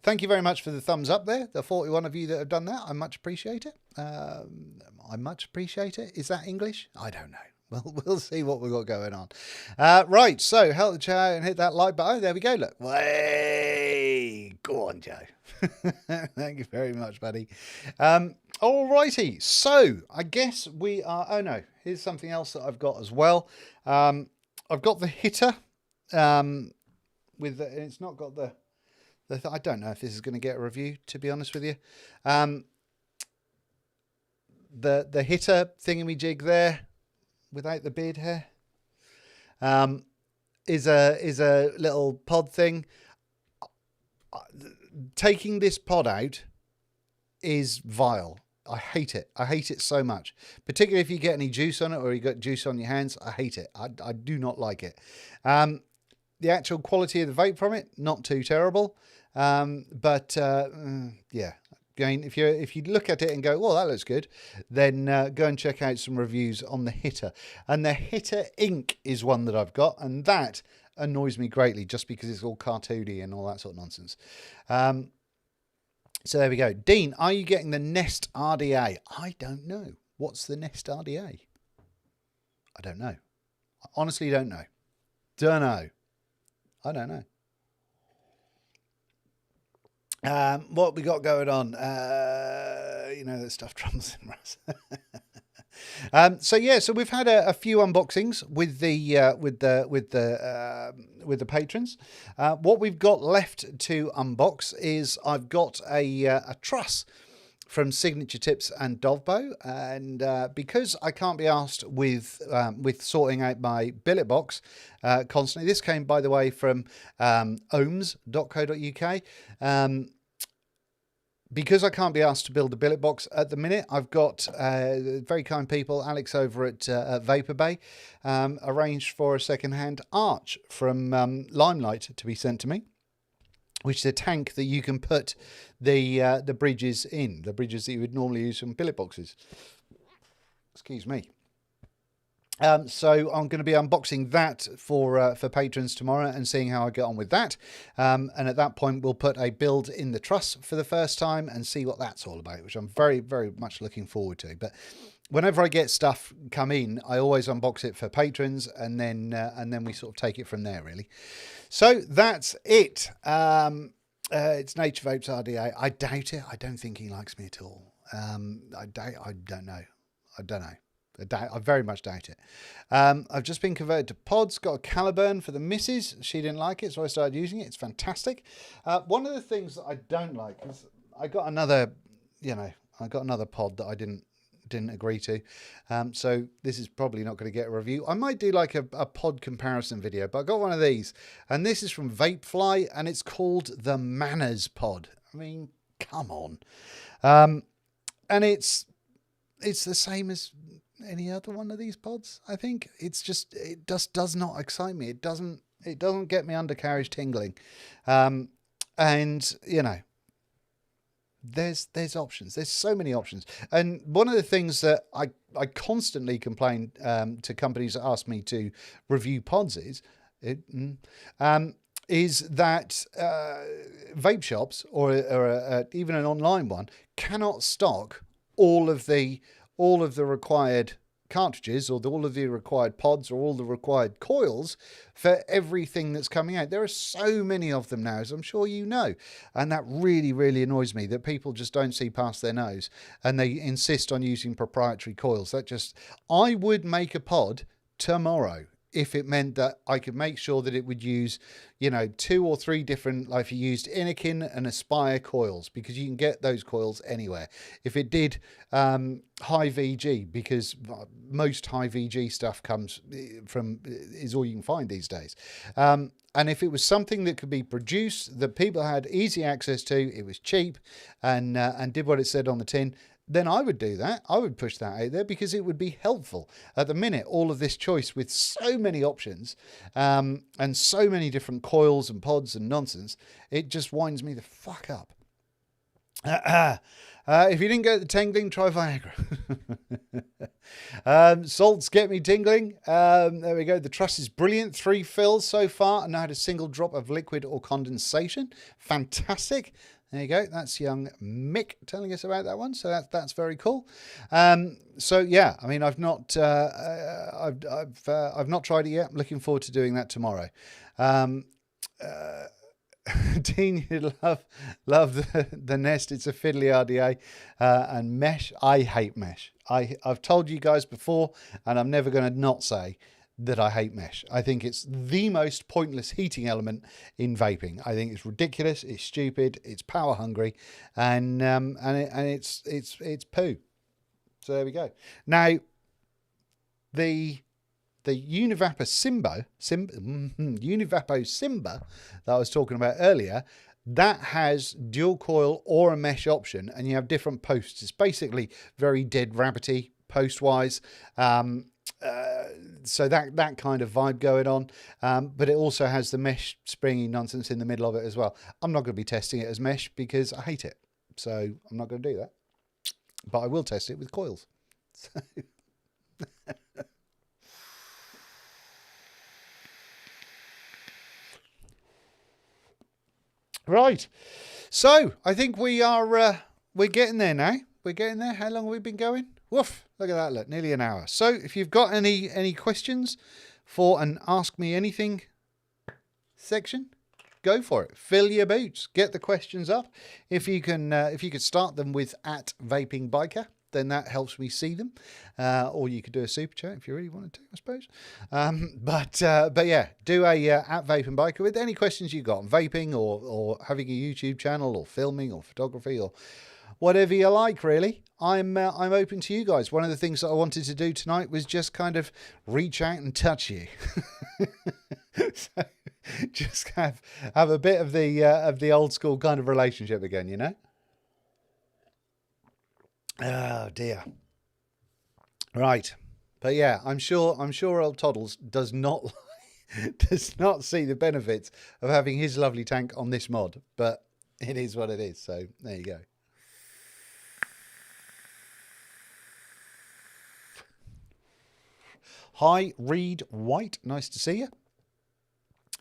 Thank you very much for the thumbs up there. The 41 of you that have done that, I much appreciate it. I much appreciate it. Is that English? I don't know. Well, we'll see what we've got going on. Right, so help the chat and hit that like button. Oh, there we go. Look. Way. Go on, Joe. Thank you very much, buddy. All righty. So I guess we are... Oh, no. Here's something else that I've got as well. I've got the hitter. It's not got the... I don't know if this is going to get a review, to be honest with you. The hitter thingamajig there, without the beard hair, is a little pod thing. Taking this pod out is vile. I hate it. I hate it so much, particularly if you get any juice on it or you got juice on your hands. I hate it. I do not like it. The actual quality of the vape from it, not too terrible. But yeah, again, if you look at it and go, well, that looks good, then go and check out some reviews on the Hitter. And the Hitter Ink is one that I've got, and that annoys me greatly just because it's all cartoony and all that sort of nonsense. So there we go. Dean, are you getting the Nest RDA? I don't know. What's the Nest RDA? I don't know. I honestly don't know. Don't know. I don't know. What we got going on? You know, the stuff troubles in Russ. So yeah, so we've had a few unboxings with the patrons. What we've got left to unbox is I've got a truss from Signature Tips and Dovbo, and because I can't be asked with sorting out my billet box constantly. This came, by the way, from ohms.co.uk. Because I can't be asked to build a billet box at the minute, I've got very kind people, Alex over at Vapor Bay, arranged for a second-hand arch from Limelight to be sent to me, which is a tank that you can put the bridges in, the bridges that you would normally use from billet boxes. Excuse me. So I'm going to be unboxing that for patrons tomorrow and seeing how I get on with that. And at that point, we'll put a build in the truss for the first time and see what that's all about, which I'm very, very much looking forward to. But whenever I get stuff come in, I always unbox it for patrons, and then we sort of take it from there, really. So that's it. It's Nature Vapes RDA. I doubt it. I don't think he likes me at all. I don't know. I very much doubt it. I've just been converted to pods, got a Caliburn for the missus. She didn't like it, so I started using it. It's fantastic. One of the things that I don't like is I got another pod that I didn't agree to. So this is probably not going to get a review. I might do like a pod comparison video, but I got one of these, and this is from Vapefly, and it's called the Manners Pod. I mean, come on. And it's the same as any other one of these pods. I think it just does not excite me. It doesn't get me undercarriage tingling. And you know, there's options. There's so many options. And one of the things that I constantly complain to companies that ask me to review pods is that vape shops or even an online one cannot stock all of the required cartridges or all of the required pods or all the required coils for everything that's coming out. There are so many of them now, as I'm sure you know, and that really, really annoys me that people just don't see past their nose and they insist on using proprietary coils. I would make a pod tomorrow if it meant that I could make sure that it would use, 2 or 3 different, like if you used Innokin and Aspire coils, because you can get those coils anywhere. If it did high VG, because most high VG stuff is all you can find these days. And if it was something that could be produced, that people had easy access to, it was cheap and did what it said on the tin, then I would do that. I would push that out there because it would be helpful. At the minute, all of this choice with so many options and so many different coils and pods and nonsense, it just winds me the fuck up. If you didn't get the tingling, try Viagra. Salts get me tingling. There we go. The truss is brilliant. 3 fills so far, and I had a single drop of liquid or condensation. Fantastic. There you go. That's young Mick telling us about that one. So that's very cool. So yeah, I mean, I've not tried it yet. I'm looking forward to doing that tomorrow. Dean, you love the Nest. It's a fiddly RDA and mesh. I hate mesh. I've told you guys before, and I'm never going to not say that I hate mesh. I think it's the most pointless heating element in vaping. I think it's ridiculous. It's stupid. It's power hungry, and it's poo. So there we go. Now, the Univapo Simba that I was talking about earlier that has dual coil or a mesh option, and you have different posts. It's basically very dead rabbity post wise. So that kind of vibe going on, but it also has the mesh springy nonsense in the middle of it as well. I'm not going to be testing it as mesh because I hate it, so I'm not going to do that, but I will test it with coils. So right, so I think we are we're getting there now. We're getting there. How long have we been going? Woof, look at that, look, nearly an hour. So if you've got any questions for an Ask Me Anything section, go for it. Fill your boots. Get the questions up. If you could start them with @VapingBiker, then that helps me see them. Or you could do a super chat if you really wanted to, I suppose. But yeah, do a @VapingBiker with any questions you got on vaping or having a YouTube channel or filming or photography or whatever you like, really. I'm open to you guys. One of the things that I wanted to do tonight was just kind of reach out and touch you. So just have a bit of the old school kind of relationship again, you know? Oh dear. Right. But yeah, I'm sure old Toddles does not see the benefits of having his lovely tank on this mod, but it is what it is. So there you go. Hi, Reed White. Nice to see you.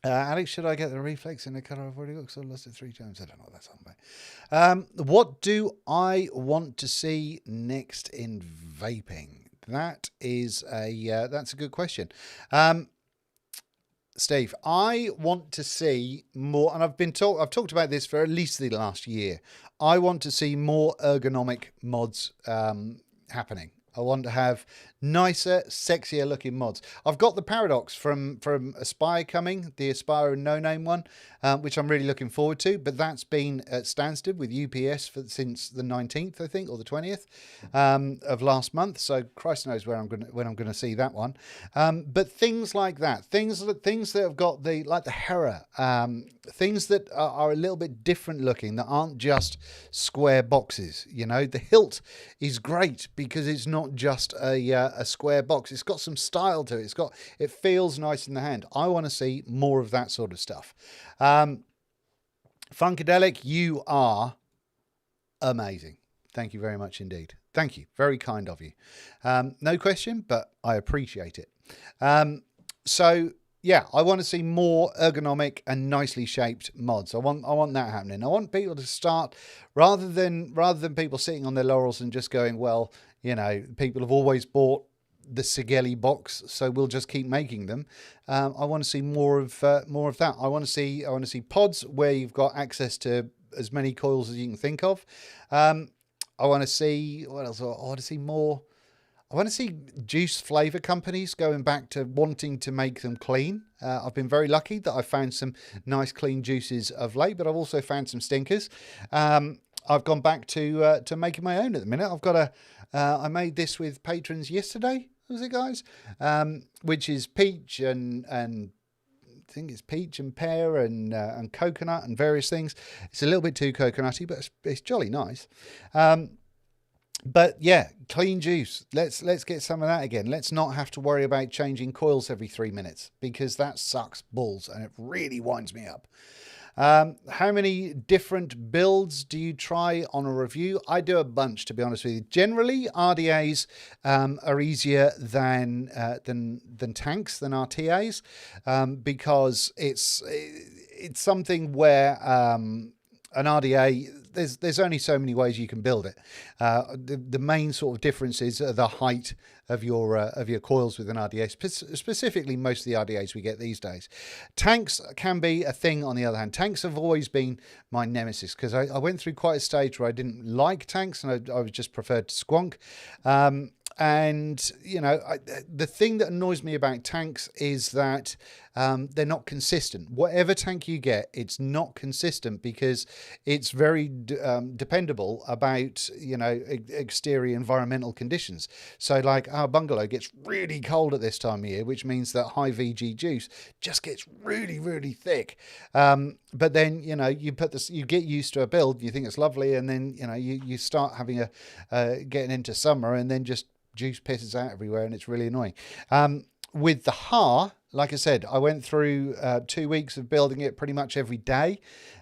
Alex, should I get the reflex in the colour I've already got? Because I lost it 3 times. I don't know what that's on about. What do I want to see next in vaping? That is that's a good question. Steve, I want to see more, and I've talked about this for at least the last year. I want to see more ergonomic mods happening. I want to have nicer, sexier looking mods. I've got the Paradox from Aspire coming, the Aspire No Name one, which I'm really looking forward to. But that's been at standstill with UPS since the 19th, I think, or the 20th of last month. So Christ knows when I'm going to see that one. But things like that, things that have got the Hera, things that are a little bit different looking, that aren't just square boxes. You know, the hilt is great because it's not just a square box. It's got some style to it. It feels nice in the hand. I want to see more of that sort of stuff. Funkadelic, you are amazing. Thank you very much indeed. Thank you. Very kind of you. No question, but I appreciate it. So yeah, I want to see more ergonomic and nicely shaped mods. I want that happening. I want people to start, rather than people sitting on their laurels and just going, well, you know, people have always bought the Sigelli box, so we'll just keep making them. I want to see more of that. I want to see pods where you've got access to as many coils as you can think of. I want to see, what else? I want to see more. I want to see juice flavour companies going back to wanting to make them clean. I've been very lucky that I've found some nice clean juices of late, but I've also found some stinkers. I've gone back to making my own at the minute. I've got I made this with patrons yesterday, was it, guys? Which is peach and I think it's peach and pear and coconut and various things. It's a little bit too coconutty, but it's jolly nice. But yeah, clean juice. Let's get some of that again. Let's not have to worry about changing coils every 3 minutes, because that sucks balls and it really winds me up. How many different builds do you try on a review? I do a bunch, to be honest with you. Generally, RDAs are easier than tanks, than RTAs, because it's something where an RDA, there's only so many ways you can build it. The main sort of differences are the height of your coils with an RDA, specifically most of the RDAs we get these days. Tanks can be a thing, on the other hand. Tanks have always been my nemesis, because I went through quite a stage where I didn't like tanks and I was just preferred to squonk. And, you know, the thing that annoys me about tanks is that they're not consistent. Whatever tank you get, it's not consistent because it's very dependable about, you know, exterior environmental conditions. So like our bungalow gets really cold at this time of year, which means that high VG juice just gets really, really thick. But then, you know, you get used to a build, you think it's lovely, and then, you know, you start having getting into summer, and then just juice pisses out everywhere, and it's really annoying. With the HAR, like I said, I went through 2 weeks of building it pretty much every day,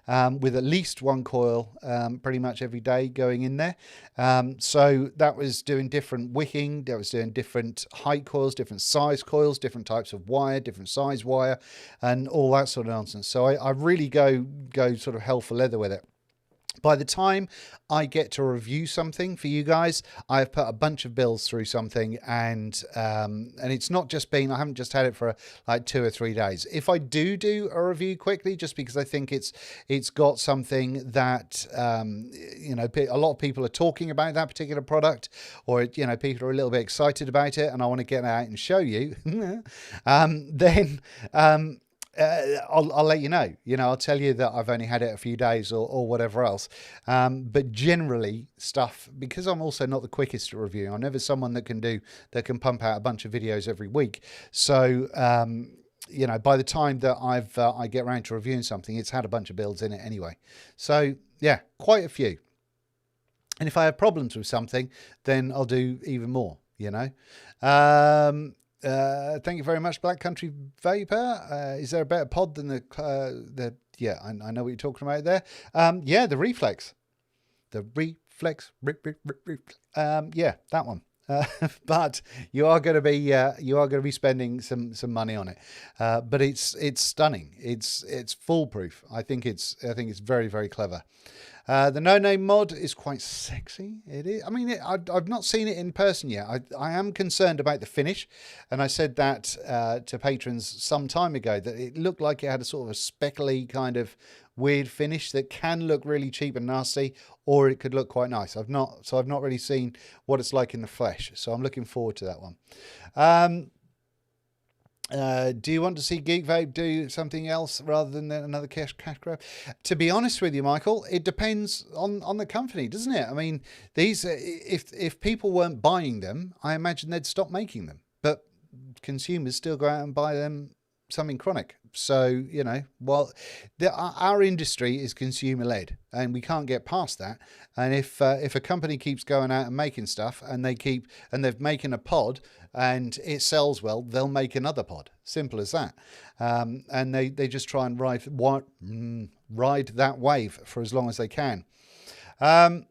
with at least one coil pretty much every day going in there. So that was doing different wicking, that was doing different height coils, different size coils, different types of wire, different size wire, and all that sort of nonsense. So I really go sort of hell for leather with it. By the time I get to review something for you guys, I've put a bunch of builds through something, and it's not just been, I haven't just had it for like 2 or 3 days. If I do a review quickly, just because I think it's got something that you know, a lot of people are talking about that particular product, or, you know, people are a little bit excited about it, and I want to get out and show you, then I'll let you know. You know, I'll tell you that I've only had it a few days or whatever else. But generally stuff, because I'm also not the quickest at reviewing, I'm never someone that can pump out a bunch of videos every week. So, you know, by the time that I get around to reviewing something, it's had a bunch of builds in it anyway. So yeah, quite a few. And if I have problems with something, then I'll do even more, you know. Thank you very much, Black Country Vapor. Is there a better pod than the yeah, I know what you're talking about there. Yeah, the Reflex. The Reflex. Yeah, that one. But you are going to be spending some money on it. But it's stunning. It's foolproof. I think it's very, very clever. The No Name mod is quite sexy. It is. I mean, I've not seen it in person yet. I am concerned about the finish, and I said that to patrons some time ago, that it looked like it had a sort of a speckly kind of weird finish that can look really cheap and nasty, or it could look quite nice. I've not really seen what it's like in the flesh, so I'm looking forward to that one. Do you want to see Geek Vape do something else rather than another cash grab? To be honest with you, Michael, it depends on the company, doesn't it? I mean, these if people weren't buying them, I imagine they'd stop making them. But consumers still go out and buy them, something chronic. So, you know, well, our industry is consumer led, and we can't get past that. And if a company keeps going out and making stuff, and they've making a pod and it sells well, they'll make another pod. Simple as that. And they just try and ride that wave for as long as they can. Vape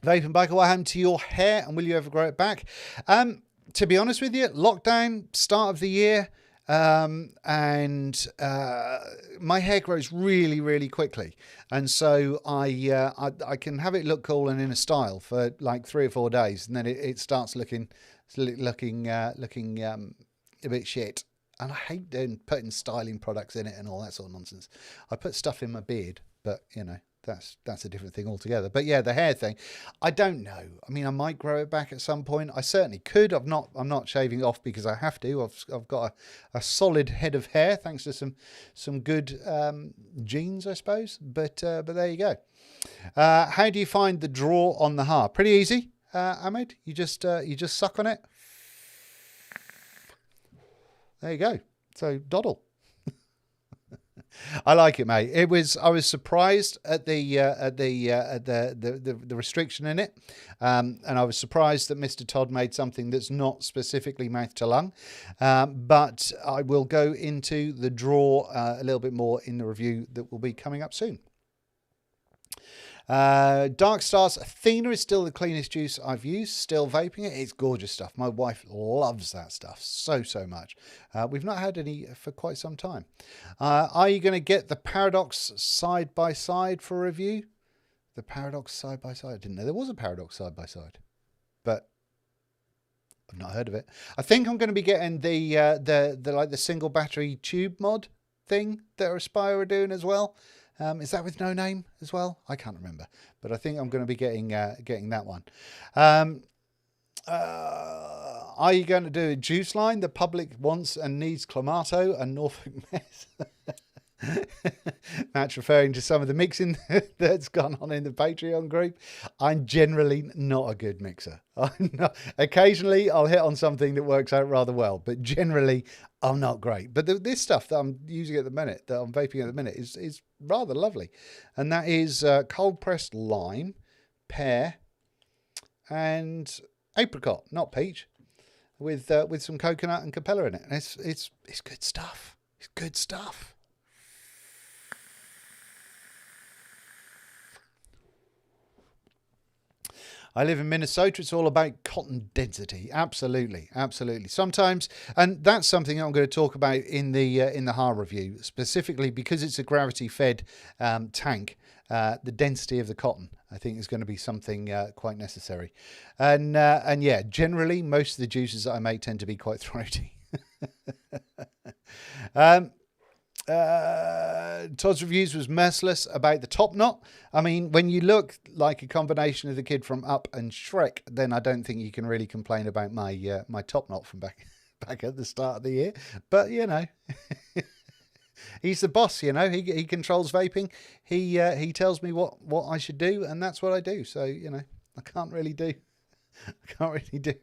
and Biker, what happened to your hair, and will you ever grow it back? To be honest with you, lockdown, start of the year, and my hair grows really, really quickly, and so I can have it look cool and in a style for like 3 or 4 days, and then it starts looking a bit shit. And I hate putting styling products in it and all that sort of nonsense. I put stuff in my beard, but you know, that's a different thing altogether. But yeah, the hair thing, I don't know. I mean, I might grow it back at some point. I certainly could. I'm not shaving it off because I have to. I've got a solid head of hair thanks to some good genes, I suppose. But there you go. How do you find the draw on the HAR? Pretty easy, Ahmed. You just suck on it. There you go. So doddle. I like it, mate. I was surprised at the restriction in it, and I was surprised that Mr. Todd made something that's not specifically mouth to lung. But I will go into the draw a little bit more in the review that will be coming up soon. Dark Stars Athena is still the cleanest juice I've used. Still vaping it. It's gorgeous stuff. My wife loves that stuff so much. We've not had any for quite some time. Are you going to get the Paradox side by side for review? The Paradox side by side. I didn't know there was a Paradox side by side, but I've not heard of it. I think I'm going to be getting the single battery tube mod thing that Aspire are doing as well. Is that with No Name as well? I can't remember, but I think I'm going to be getting that one. Are you going to do a juice line? The public wants and needs Clamato and Norfolk Mess. That's referring to some of the mixing that's gone on in the Patreon group. I'm generally not a good mixer. I'm not. Occasionally, I'll hit on something that works out rather well, but generally, I'm not great. But this stuff that I'm using at the minute, that I'm vaping at the minute, is rather lovely. And that is cold-pressed lime, pear, and apricot, not peach, with some coconut and capella in it. And it's good stuff. It's good stuff. I live in Minnesota. It's all about cotton density. Absolutely, absolutely. Sometimes, and that's something I'm going to talk about in the HAR review, specifically because it's a gravity-fed tank. The density of the cotton, I think, is going to be something quite necessary. And yeah, generally, most of the juices that I make tend to be quite throaty. Todd's reviews was merciless about the top knot. I mean, when you look like a combination of the kid from Up and Shrek, then I don't think you can really complain about my my top knot from back at the start of the year. But you know, he's the boss. You know, he controls vaping. He tells me what I should do, and that's what I do. So you know, I can't really do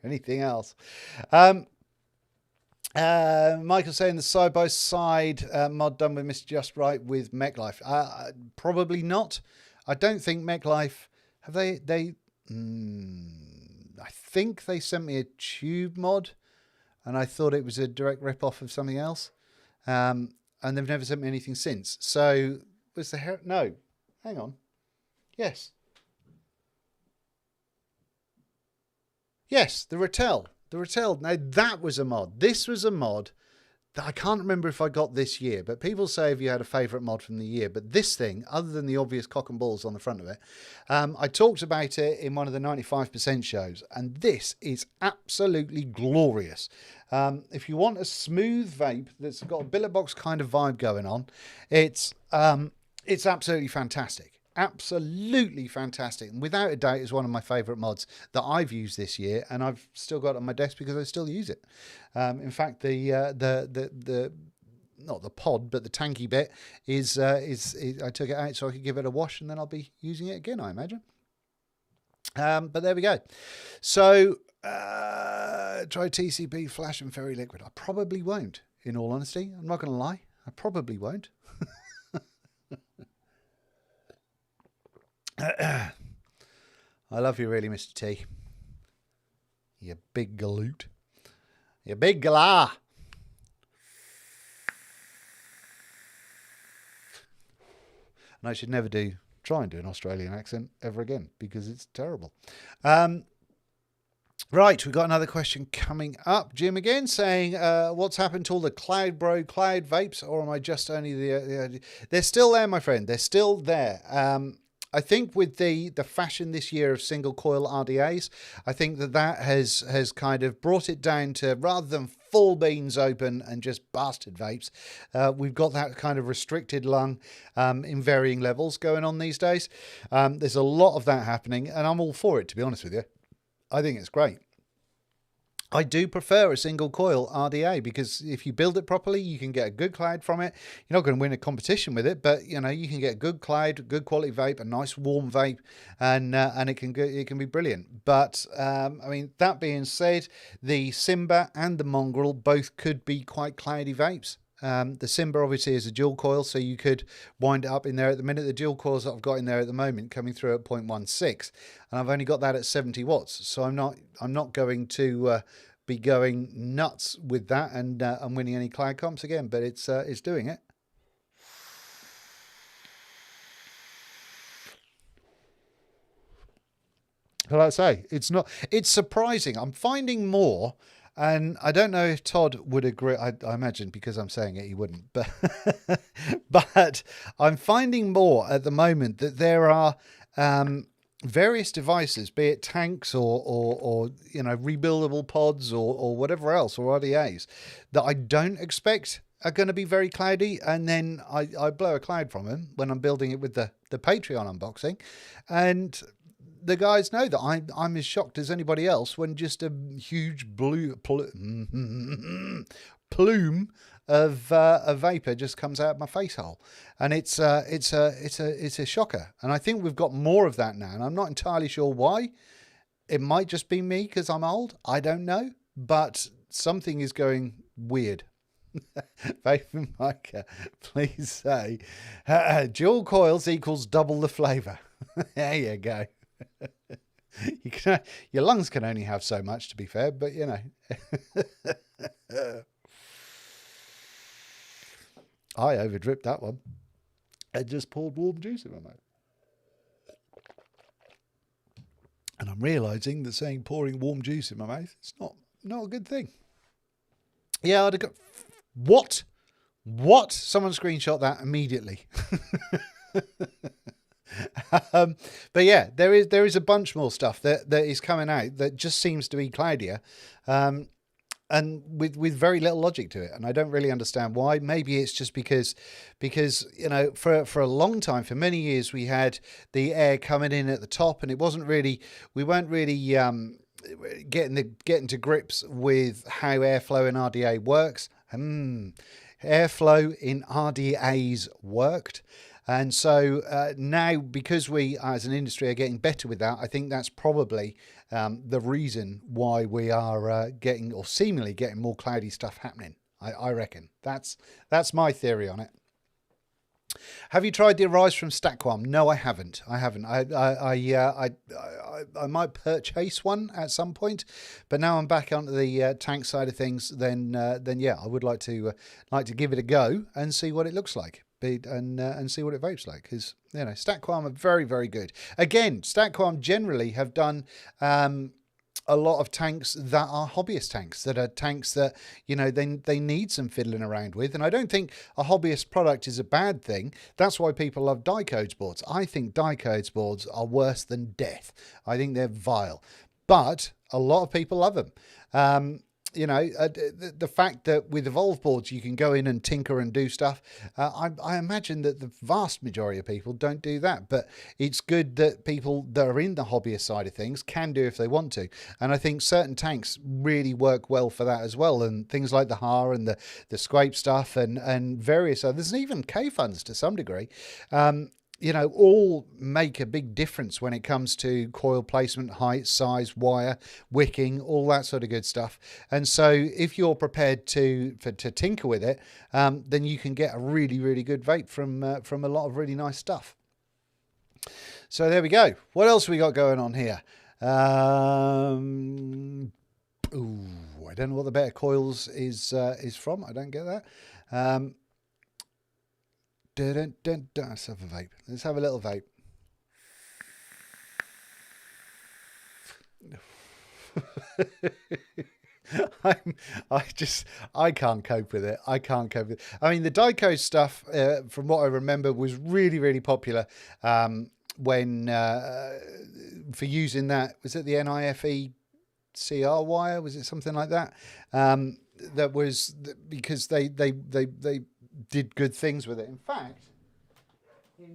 anything else. Michael saying the side-by-side mod done with Mr. Just Right with Mech Life. Probably not. I don't think Mech Life have they. I think they sent me a tube mod, and I thought it was a direct rip-off of something else. And they've never sent me anything since. So was the hair? No, hang on. Yes, the Rattel. The Rattel, now that was a mod. This was a mod that I can't remember if I got this year, but people say if you had a favourite mod from the year. But this thing, other than the obvious cock and balls on the front of it, I talked about it in one of the 95% shows, and this is absolutely glorious. If you want a smooth vape that's got a billet box kind of vibe going on, it's absolutely fantastic. Absolutely fantastic, and without a doubt is one of my favourite mods that I've used this year, and I've still got it on my desk because I still use it. In fact, the not the pod, but the tanky bit is I took it out so I could give it a wash, and then I'll be using it again, I imagine. But there we go. So try TCP Flash and Fairy Liquid. I probably won't, in all honesty. I'm not going to lie. I probably won't. I love you really, Mr. T. You big galoot. You big galah. And I should never try and do an Australian accent ever again because it's terrible. Right, we've got another question coming up. Jim again saying, what's happened to all the Cloud vapes, or am I just only the... They're still there, my friend. They're still there. I think with the fashion this year of single coil RDAs, I think that has kind of brought it down to, rather than full beans open and just bastard vapes, we've got that kind of restricted lung in varying levels going on these days. There's a lot of that happening, and I'm all for it, to be honest with you. I think it's great. I do prefer a single coil RDA because if you build it properly, you can get a good cloud from it. You're not going to win a competition with it, but you know you can get a good cloud, good quality vape, a nice warm vape, and it can be brilliant. But I mean, that being said, the Simba and the Mongrel both could be quite cloudy vapes. The Simba obviously is a dual coil, so you could wind it up in there. At the minute, the dual coils that I've got in there at the moment coming through at 0.16, and I've only got that at 70 watts. So I'm not going to be going nuts with that and winning any cloud comps again. But it's doing it. But like I say, it's surprising. I'm finding more. And I don't know if Todd would agree. I imagine because I'm saying it, he wouldn't. But but I'm finding more at the moment that there are various devices, be it tanks or you know rebuildable pods or whatever else, or RDAs, that I don't expect are going to be very cloudy, and then I blow a cloud from them when I'm building it with the Patreon unboxing, and the guys know that I'm as shocked as anybody else when just a huge plume of vapor just comes out of my face hole, and it's a shocker. And I think we've got more of that now, and I'm not entirely sure why. It might just be me because I'm old. I don't know, but something is going weird. Vaping Micah, please say dual coils equals double the flavour. There you go. Your lungs can only have so much, to be fair, but you know. I overdripped that one. I just poured warm juice in my mouth. And I'm realising that saying pouring warm juice in my mouth is not a good thing. Yeah, I'd have got... What? Someone screenshot that immediately. But yeah, there is a bunch more stuff that is coming out that just seems to be cloudier, and with very little logic to it, and I don't really understand why. Maybe it's just because you know, for a long time, for many years, we had the air coming in at the top, and we weren't really getting to grips with how airflow in RDA works. Airflow in RDAs worked. And so now, because we as an industry are getting better with that, I think that's probably the reason why we are getting, or seemingly getting, more cloudy stuff happening. I reckon that's my theory on it. Have you tried the Arise from Stackquam? No, I haven't. I might purchase one at some point, but now I'm back onto the tank side of things. Then yeah, I would like to give it a go and see what it looks like, and see what it vapes like. Because you know, Stackquam are very, very good. Again, Stackquam generally have done a lot of tanks that are hobbyist tanks, that are tanks that, you know, they need some fiddling around with. And I don't think a hobbyist product is a bad thing. That's why people love Dicodes boards. I think Dicodes boards are worse than death. I think they're vile, but a lot of people love them. You know, the fact that with Evolve boards you can go in and tinker and do stuff, I imagine that the vast majority of people don't do that, but it's good that people that are in the hobbyist side of things can do if they want to. And I think certain tanks really work well for that as well, and things like the HAR and the Scrape stuff and various others, and even K-Funds to some degree, you know, all make a big difference when it comes to coil placement, height, size, wire, wicking, all that sort of good stuff. And so if you're prepared to tinker with it, then you can get a really, really good vape from a lot of really nice stuff. So there we go. What else we got going on here? I don't know what the Better Coils is from. I don't get that. Let's have a vape. Let's have a little vape. I can't cope with it. I can't cope with it. I mean, the Dico stuff, from what I remember, was really, really popular when for using that. Was it the NIFE CR wire? Was it something like that? That was because they did good things with it. In fact, oh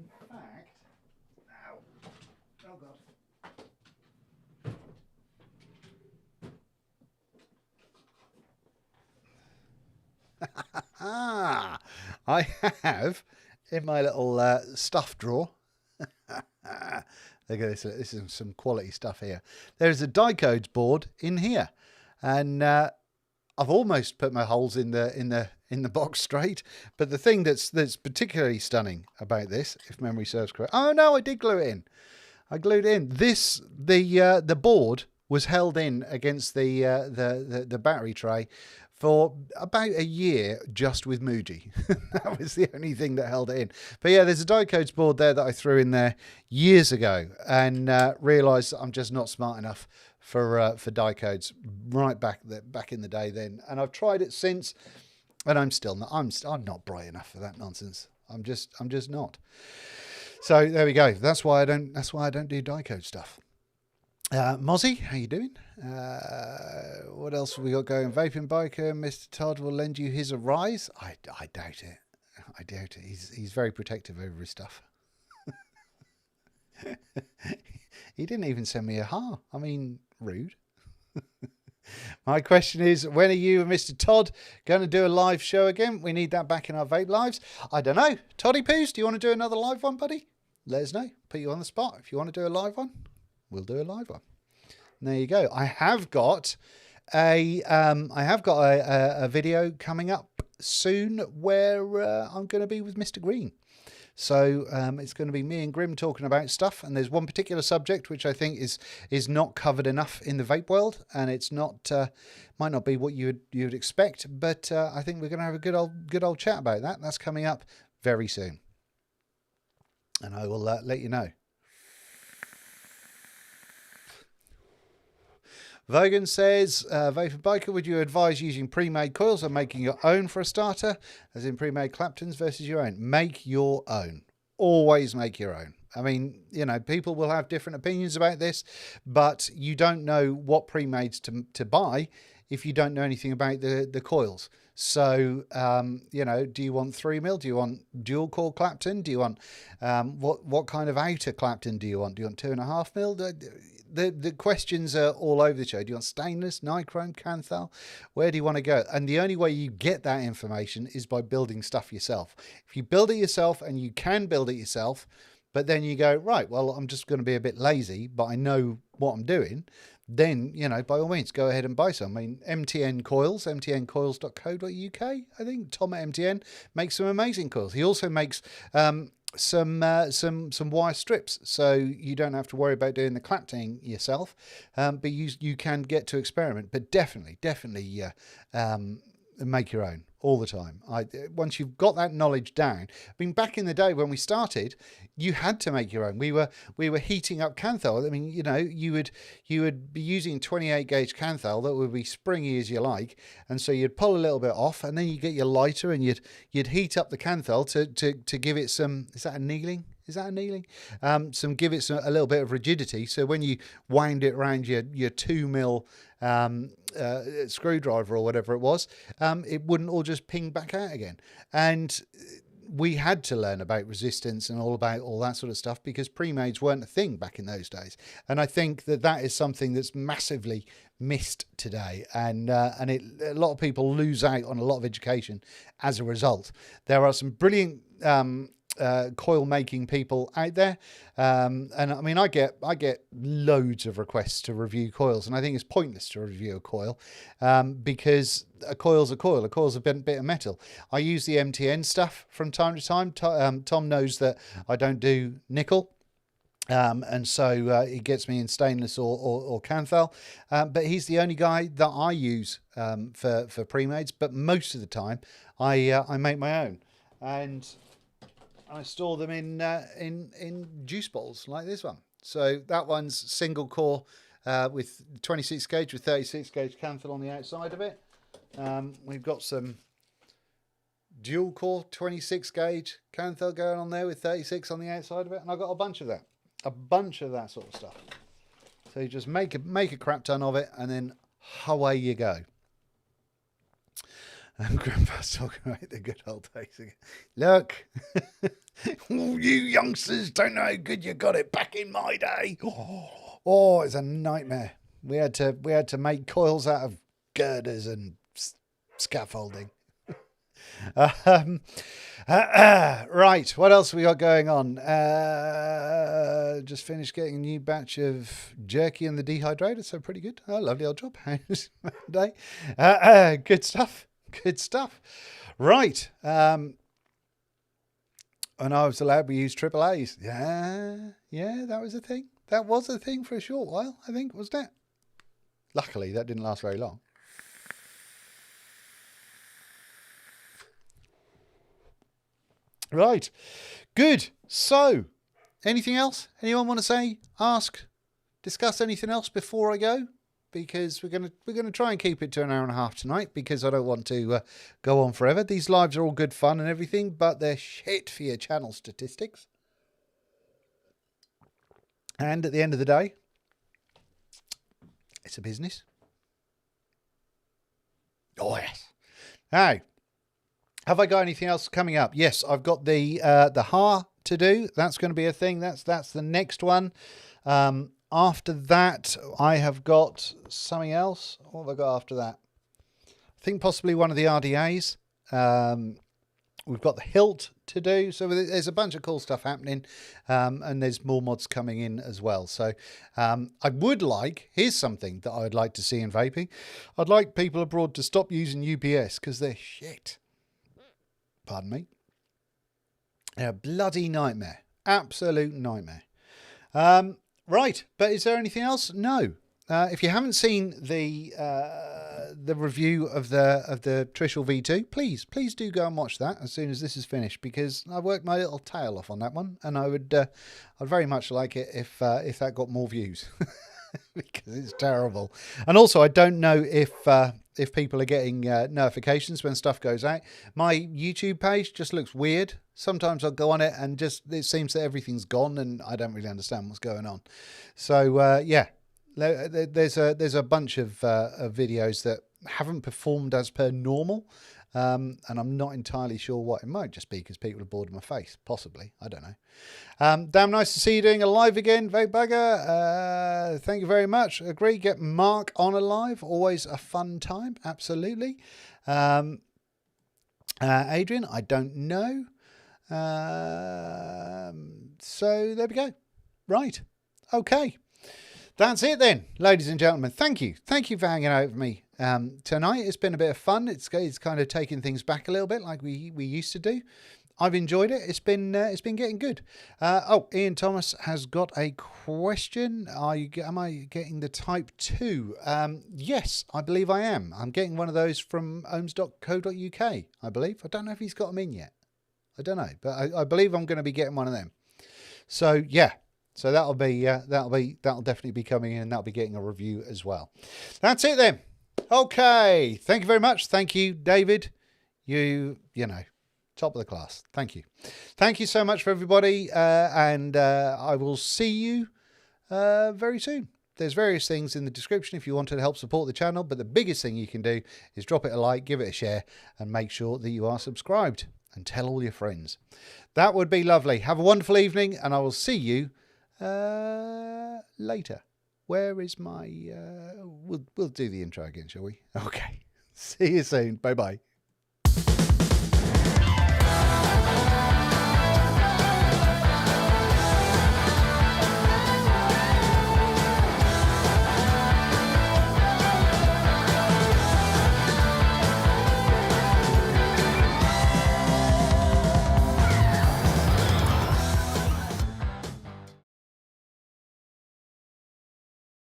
god, I have in my little stuff drawer. Look at this. This is some quality stuff here. There's a Dicodes board in here, and I've almost put my holes in the box straight, but the thing that's particularly stunning about this, if memory serves correct, oh no, I did glue it in. I glued it in. The board was held in against the battery tray for about a year just with Muji. That was the only thing that held it in. But yeah, there's a Dicodes board there that I threw in there years ago, and realised I'm just not smart enough for Dicodes right back in the day then. And I've tried it since, and I'm still not. I'm not bright enough for that nonsense. I'm just not. So there we go. That's why I don't do Dicodes stuff. Mozzie, how you doing? What else have we got going? Vaping Biker, Mr. Todd will lend you his Arise. I doubt it. I doubt it. He's very protective over his stuff. He didn't even send me a ha. I mean, rude. My question is, when are you and Mr. Todd going to do a live show again? We need that back in our vape lives. I don't know. Toddy Poos, do you want to do another live one, buddy? Let us know. Put you on the spot. If you want to do a live one, we'll do a live one. And there you go. I have got a video coming up soon where I'm going to be with Mr. Green. So it's going to be me and Grim talking about stuff, and there's one particular subject which I think is not covered enough in the vape world, and it's not might not be what you would expect, but I think we're going to have a good old chat about that. That's coming up very soon, and I will let you know. Vogan says, Vapor Biker, would you advise using pre-made coils or making your own for a starter? As in pre-made Claptons versus your own. Make your own. Always make your own. I mean, you know, people will have different opinions about this, but you don't know what pre-mades to buy if you don't know anything about the coils. So, you know, do you want 3mm? Do you want dual core Clapton? Do you want, what kind of outer Clapton do you want? Do you want 2.5mm? The questions are all over the show. Do you want stainless, nichrome, Canthal? Where do you want to go? And the only way you get that information is by building stuff yourself. If you build it yourself, and you can build it yourself, but then you go, right, well, I'm just going to be a bit lazy, but I know what I'm doing, then, you know, by all means, go ahead and buy some. I mean, MTN Coils, mtncoils.co.uk, I think. Tom at MTN makes some amazing coils. He also makes some wire strips, so you don't have to worry about doing the clapting yourself, but you can get to experiment. But definitely make your own all the time. Once you've got that knowledge down, I mean, back in the day when we started, you had to make your own. We were heating up Canthal. I mean, you know, you would be using 28 gauge Canthal that would be springy as you like, and so you'd pull a little bit off, and then you get your lighter and you'd heat up the Canthal to give it some. Is that annealing? Give it a little bit of rigidity, so when you wind it around your 2mm screwdriver or whatever it was, it wouldn't all just ping back out again. And we had to learn about resistance and all about all that sort of stuff, because pre-mades weren't a thing back in those days. And I think that is something that's massively missed today, and a lot of people lose out on a lot of education as a result. There are some brilliant coil making people out there, and I mean, I get loads of requests to review coils, and I think it's pointless to review a coil, because a coil's a coil. A coil's a bit of metal. I use the MTN stuff from time to time. Tom knows that I don't do nickel, and so he gets me in stainless or Canthal, but he's the only guy that I use for pre-mades. But most of the time I make my own, and I store them in juice bottles like this one. So that one's single core with 26 gauge with 36 gauge Canthal on the outside of it. We've got some dual core 26 gauge Canthal going on there with 36 on the outside of it, and I've got a bunch of that sort of stuff. So you just make a crap ton of it, and then away you go. And Grandpa's talking about the good old days again. Look, you youngsters don't know how good you got it back in my day. Oh, it's a nightmare. We had to make coils out of girders and scaffolding. Right, what else we got going on? Just finished getting a new batch of jerky and the dehydrator, so pretty good. Oh, lovely old job. How's day? Good stuff. Good stuff. Right. When I was allowed, we used AAAs. Yeah, that was a thing. That was a thing for a short while, I think, wasn't it? Luckily, that didn't last very long. Right. Good. So, anything else? Anyone want to say, ask, discuss anything else before I go? Because we're gonna try and keep it to an hour and a half tonight, because I don't want to go on forever. These lives are all good fun and everything, but they're shit for your channel statistics. And at the end of the day, it's a business. Oh yes. Now, have I got anything else coming up? Yes, I've got the HAR to do. That's going to be a thing. That's the next one. After that, I have got something else. What have I got after that? I think possibly one of the RDAs. We've got the hilt to do. So there's a bunch of cool stuff happening. And there's more mods coming in as well. So I would like, here's something that I would like to see in vaping. I'd like people abroad to stop using UPS because they're shit. Pardon me. They're a bloody nightmare. Absolute nightmare. Right, but is there anything else? No. If you haven't seen the review of the Trishul V2, please do go and watch that as soon as this is finished, because I worked my little tail off on that one, and I'd very much like it if that got more views. Because it's terrible. And also, I don't know if people are getting notifications when stuff goes out. My YouTube page just looks weird. Sometimes I'll go on it and just it seems that everything's gone and I don't really understand what's going on. So yeah, there's a bunch of videos that haven't performed as per normal. And I'm not entirely sure what. It might just be because people are bored of my face. Possibly. I don't know. Damn nice to see you doing a live again, Vape Bugger. Thank you very much. Agree. Get Mark on a live. Always a fun time. Absolutely. Adrian, I don't know. So there we go. Right. Okay. That's it then, ladies and gentlemen. Thank you. Thank you for hanging out with me tonight. It's been a bit of fun. It's kind of taking things back a little bit like we used to do. I've enjoyed it. It's been getting good. Oh, Ian Thomas has got a question. Am I getting the Type 2? Yes, I believe I am. I'm getting one of those from ohms.co.uk, I believe. I don't know if he's got them in yet. I don't know, but I believe I'm going to be getting one of them. So yeah. So that'll definitely be coming in, and that'll be getting a review as well. That's it then. Okay. Thank you very much. Thank you, David. You know, top of the class. Thank you. Thank you so much for everybody. And I will see you very soon. There's various things in the description if you want to help support the channel. But the biggest thing you can do is drop it a like, give it a share, and make sure that you are subscribed and tell all your friends. That would be lovely. Have a wonderful evening, and I will see you later. Where is my we'll do the intro again, shall we? Okay. See you soon. Bye bye.